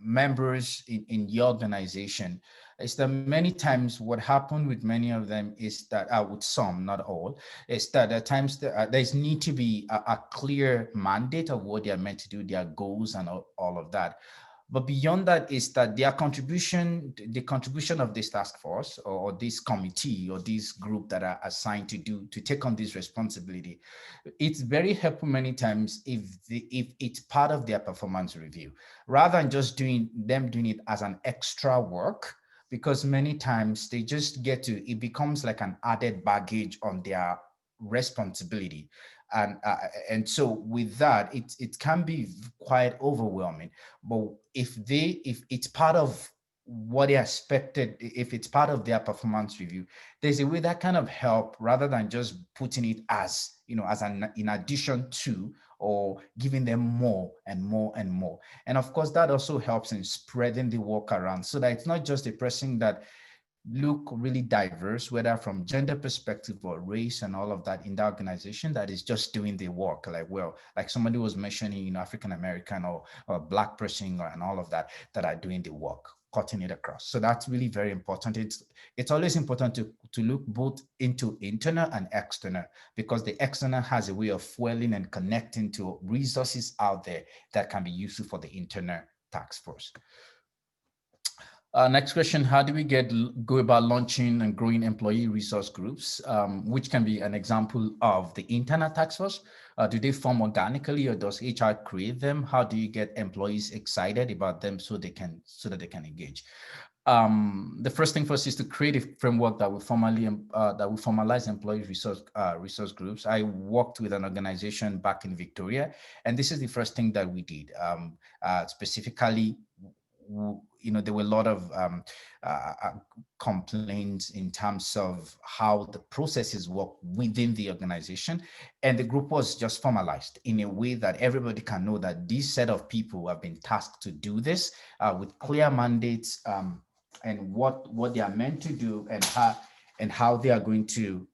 members in your organization. Is that many times what happened with many of them is that, with some, not all, is that at times there's need to be a clear mandate of what they are meant to do, their goals and all of that. But beyond that is that their contribution, the contribution of this task force or this committee or this group that are assigned to take on this responsibility, it's very helpful many times if it's part of their performance review, rather than just doing it as an extra work, because many times they just it becomes like an added baggage on their responsibility. and so with that, it can be quite overwhelming. But if it's part of what they expected, if it's part of their performance review, there's a way that kind of help rather than just putting it as, as an in addition to, or giving them more and more and more. And of course, that also helps in spreading the work around, so that it's not just a person that look really diverse, whether from gender perspective or race and all of that in the organization, that is just doing the work. Like, well, like somebody was mentioning, African American or Black person and all of that, that are doing the work, cutting it across. So that's really very important. It's always important to look both into internal and external, because the external has a way of fueling and connecting to resources out there that can be useful for the internal task force. Next question, how do we go about launching and growing employee resource groups, which can be an example of the internal task force? Do they form organically, or does HR create them? How do you get employees excited about them so that they can engage? The first thing first is to create a framework that will formalize employee resource groups. I worked with an organization back in Victoria, and this is the first thing that we did. Specifically, there were a lot of complaints in terms of how the processes work within the organization. And the group was just formalized in a way that everybody can know that this set of people have been tasked to do this with clear mandates and what they are meant to do, and how they are going to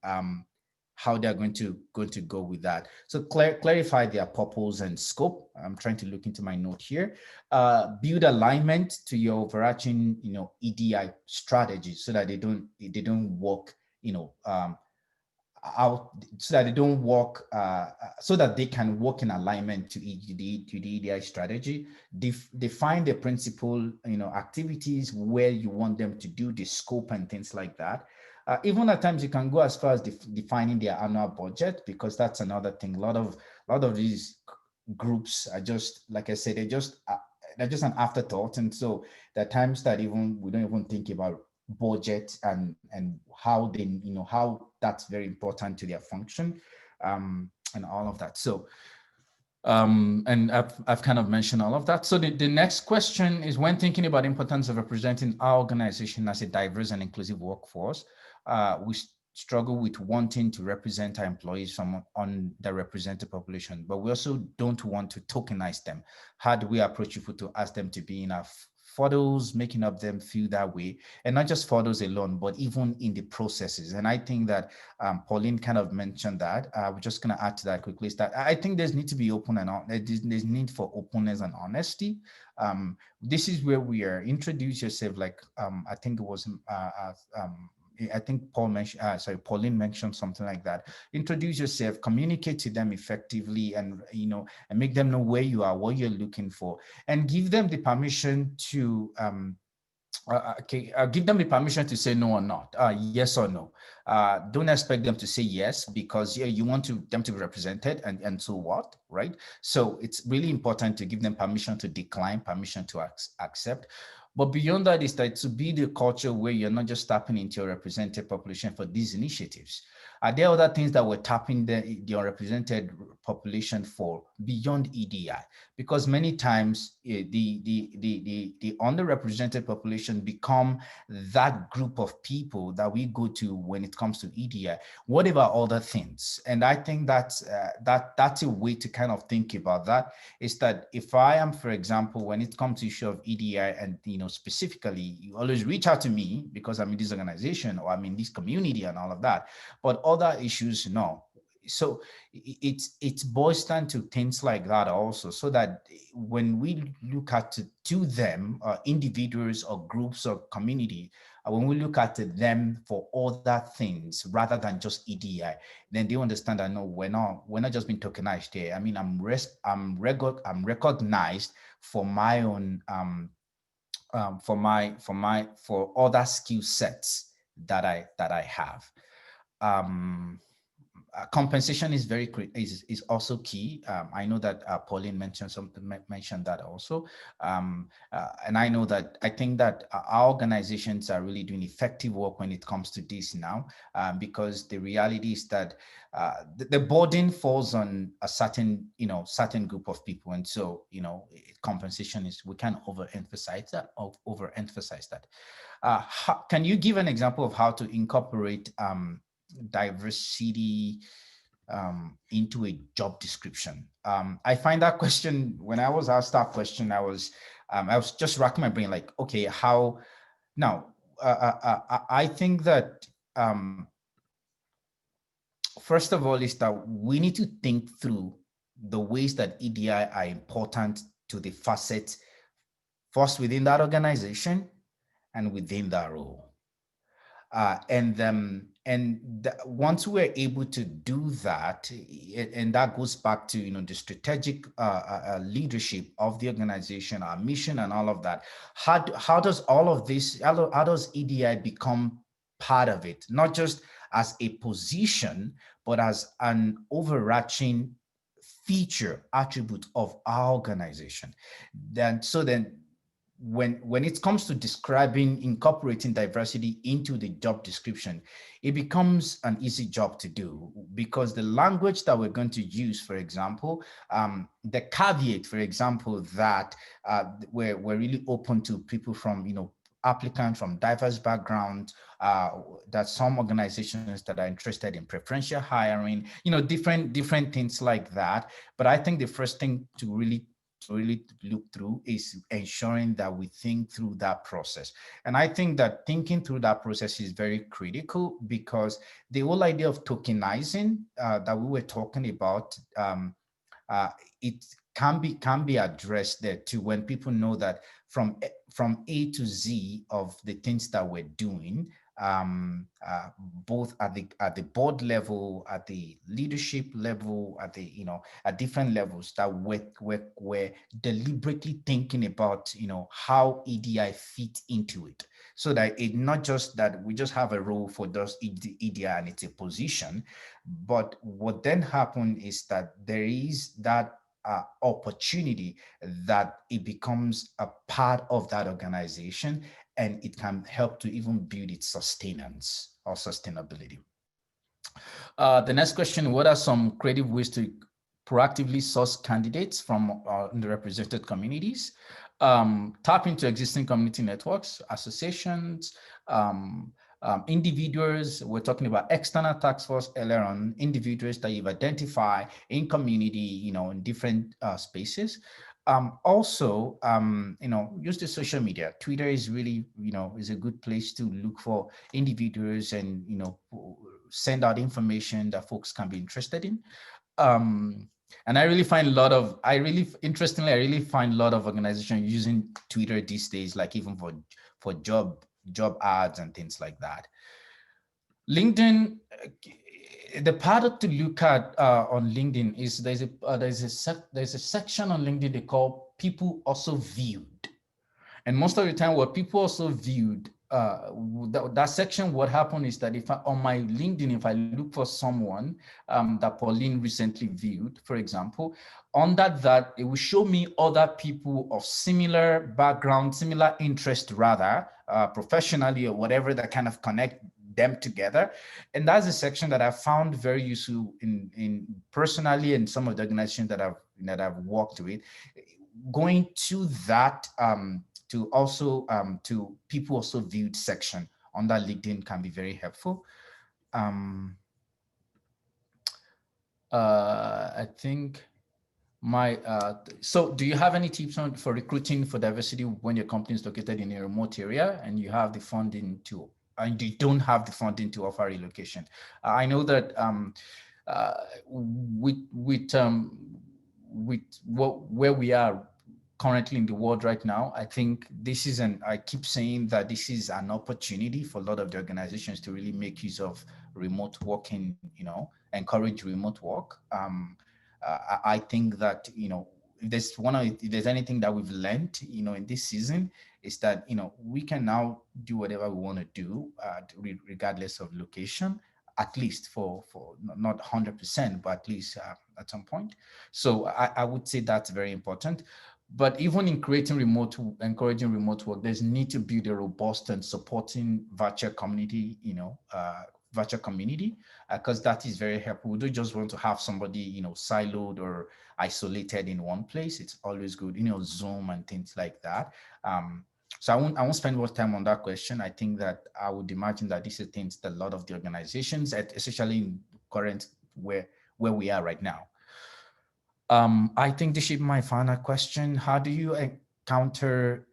go with that. So clarify their purpose and scope. I'm trying to look into my note here. Build alignment to your overarching, EDI strategy, so that they don't work, out, so that they don't work, so that they can work in alignment to the EDI strategy. Define the principal, activities where you want them to do, the scope and things like that. Even at times, you can go as far as defining their annual budget, because that's another thing. A lot of these groups are just, like I said, they're just an afterthought, and so there are times that we don't even think about budget and how they, how that's very important to their function, and all of that. So and I've kind of mentioned all of that. So the next question is, when thinking about the importance of representing our organization as a diverse and inclusive workforce, we struggle with wanting to represent our employees from underrepresented population, but we also don't want to tokenize them. How do we approach people to ask them to be in our photos, making up them feel that way, and not just photos alone, but even in the processes? And I think that Pauline kind of mentioned that. We're just going to add to that quickly, is that I think there's need to be open, and there's need for openness and honesty. This is where we are. Introduce yourself, like I think it was I think Pauline mentioned something like that. Introduce yourself, communicate to them effectively, and and make them know where you are, what you're looking for, and give them the permission to give them the permission to say no or not, yes or no. Don't expect them to say yes, because you want them to be represented, and so what, right? So it's really important to give them permission to decline, permission to accept. But beyond that is that to be the culture where you're not just tapping into your represented population for these initiatives. Are there other things that we're tapping the unrepresented population for beyond EDI? Because many times the underrepresented population become that group of people that we go to when it comes to EDI. What about other things? And I think that's a way to kind of think about that, is that if I am, for example, when it comes to issue of EDI, and specifically, you always reach out to me because I'm in this organization or I'm in this community and all of that. But other issues, no. So it boils down to things like that also, so that when we look at to them, individuals or groups or community, when we look at them for other things rather than just EDI, then they understand that no, we're not just being tokenized here. I mean, I'm recognized for my own for other skill sets that I have. compensation is is also key. I know that Pauline mentioned that also, and I know that I think that our organizations are really doing effective work when it comes to this now, because the reality is that the burden falls on a certain group of people, and so compensation is, we can overemphasize that. Can you give an example of how to incorporate diversity into a job description? I find that question, when I was asked that question, I was just racking my brain, like, okay, how now? I think that first of all is that we need to think through the ways that EDI are important to the facets, first within that organization and within that role. Once we're able to do that, and that goes back to the strategic leadership of the organization, our mission, and all of that. How does all of this? How does EDI become part of it? Not just as a position, but as an overarching feature attribute of our organization. Then when it comes to describing, incorporating diversity into the job description, it becomes an easy job to do, because the language that we're going to use, for example, the caveat, for example, that we're really open to people from, applicants from diverse backgrounds, that some organizations that are interested in preferential hiring, different things like that. But I think the first thing to really look through is ensuring that we think through that process. And I think that thinking through that process is very critical, because the whole idea of tokenizing that we were talking about, it can be addressed there too, when people know that from A to Z of the things that we're doing, both at the board level, at the leadership level, at different levels, that we're deliberately thinking about how EDI fit into it, so that it's not just that we just have a role for those EDI and it's a position, but what then happens is that there is that opportunity that it becomes a part of that organization, and it can help to even build its sustenance or sustainability. The next question: what are some creative ways to proactively source candidates from underrepresented communities? Tap into existing community networks, associations, individuals. We're talking about external task force earlier on, individuals that you've identified in community, in different spaces. Also, use the social media. Twitter is really, is a good place to look for individuals and, send out information that folks can be interested in. And I really find interestingly, I really find a lot of organizations using Twitter these days, like even for job ads and things like that. LinkedIn, the part to look at on LinkedIn is there's a section on LinkedIn they call people also viewed, and most of the time what people also viewed, that section, what happened is that on my LinkedIn, if I look for someone that Pauline recently viewed, for example, under that it will show me other people of similar background, similar interest rather, professionally or whatever, that kind of connect them together. And that's a section that I found very useful in personally, and some of the organizations that I've worked with. Going to that to also to people also viewed section on that LinkedIn can be very helpful. I think so do you have any tips for recruiting for diversity when your company is located in a remote area and you have the funding and you don't have the funding to offer relocation? I know that with where we are currently in the world right now, I think I keep saying that this is an opportunity for a lot of the organizations to really make use of remote working, encourage remote work. I think that, if there's anything that we've learned, in this season, is that, we can now do whatever we want to do, regardless of location, at least for not 100%, but at least at some point. So I would say that's very important. But even in encouraging remote work, there's need to build a robust and supporting virtual community, because that is very helpful. We don't just want to have somebody, siloed or isolated in one place. It's always good, Zoom and things like that. So I won't spend much time on that question. I think that I would imagine that this is things that a lot of the organizations, especially in current where we are right now. I think this is my final question. How do you counteract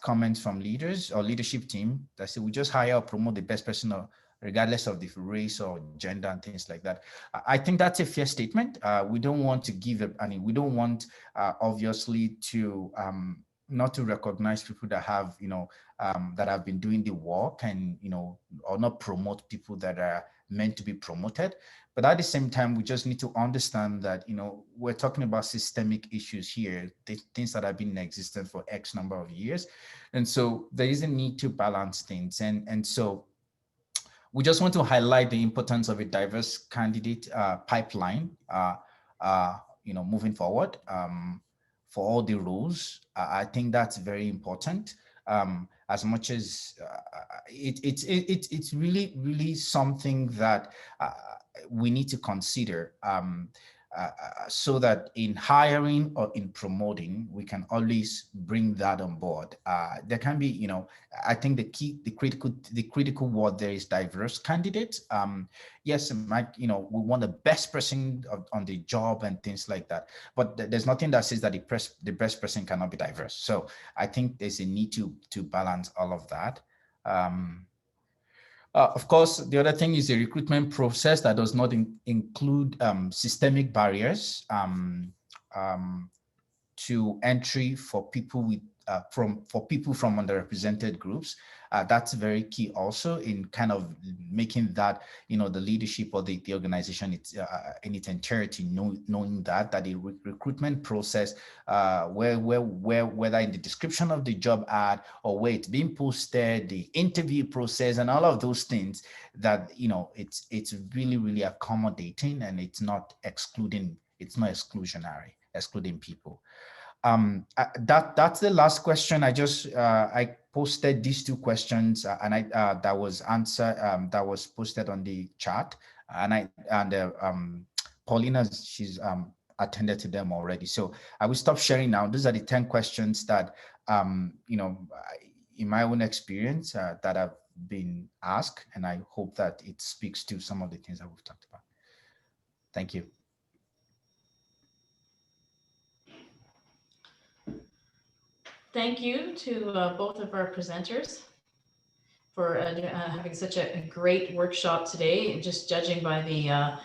comments from leaders or leadership team that say we just hire or promote the best person, regardless of the race or gender and things like that? I think that's a fair statement. We don't want to we don't want obviously to not to recognize people that have that have been doing the work, and or not promote people that are meant to be promoted. But at the same time, we just need to understand that, we're talking about systemic issues here, things that have been in existence for X number of years. And so there is a need to balance things. And so we just want to highlight the importance of a diverse candidate pipeline, moving forward for all the roles. I think that's very important. As much as it's really something that we need to consider, so that in hiring or in promoting, we can always bring that on board. There can be, I think the critical word there is diverse candidates. Yes, Mike, we want the best person on the job and things like that. But there's nothing that says that the best person cannot be diverse. So I think there's a need to balance all of that. Of course, the other thing is the recruitment process that does not include systemic barriers to entry for people with people from underrepresented groups. That's very key also in kind of making that, the leadership or the organization in its entirety, knowing that the recruitment process, whether in the description of the job ad or where it's being posted, the interview process and all of those things, that, it's really, really accommodating, and it's not excluding, it's not excluding people. That's the last question. I posted these two questions, and that was that was posted on the chat, and Paulina, she's attended to them already. So I will stop sharing now. These are the 10 questions that in my own experience that have been asked, and I hope that it speaks to some of the things that we've talked about. Thank you. Thank you to both of our presenters for having such a great workshop today. Just judging by the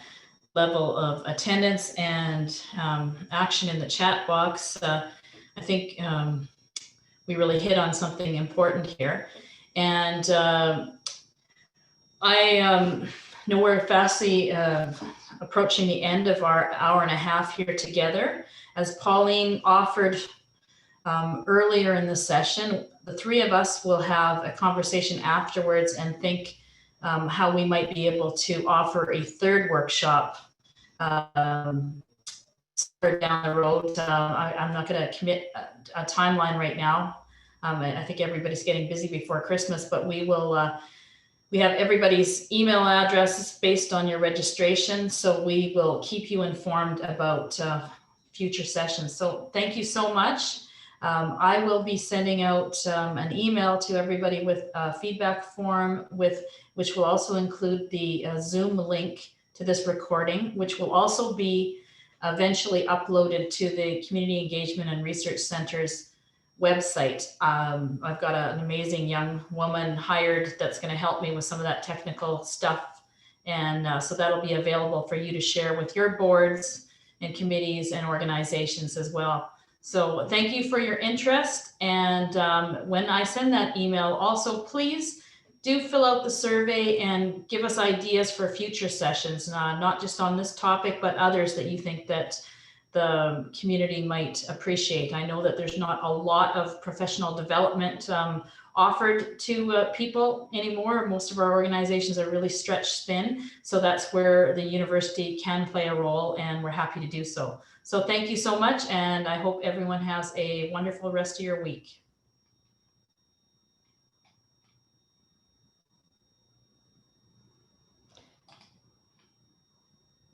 level of attendance and action in the chat box, I think we really hit on something important here. And I know we're fastly approaching the end of our hour and a half here together. As Pauline offered earlier in the session, the three of us will have a conversation afterwards and think how we might be able to offer a third workshop down the road. I'm not going to commit a timeline right now. I think everybody's getting busy before Christmas, but we will. We have everybody's email addresses based on your registration, so we will keep you informed about future sessions. So thank you so much. I will be sending out an email to everybody with a feedback form which will also include the Zoom link to this recording, which will also be eventually uploaded to the Community Engagement and Research Center's website. I've got an amazing young woman hired that's going to help me with some of that technical stuff. And so that'll be available for you to share with your boards and committees and organizations as well. So thank you for your interest. And when I send that email, also please do fill out the survey and give us ideas for future sessions, not just on this topic, but others that you think that the community might appreciate. I know that there's not a lot of professional development offered to people anymore. Most of our organizations are really stretched thin. So that's where the university can play a role, and we're happy to do so. So thank you so much, and I hope everyone has a wonderful rest of your week.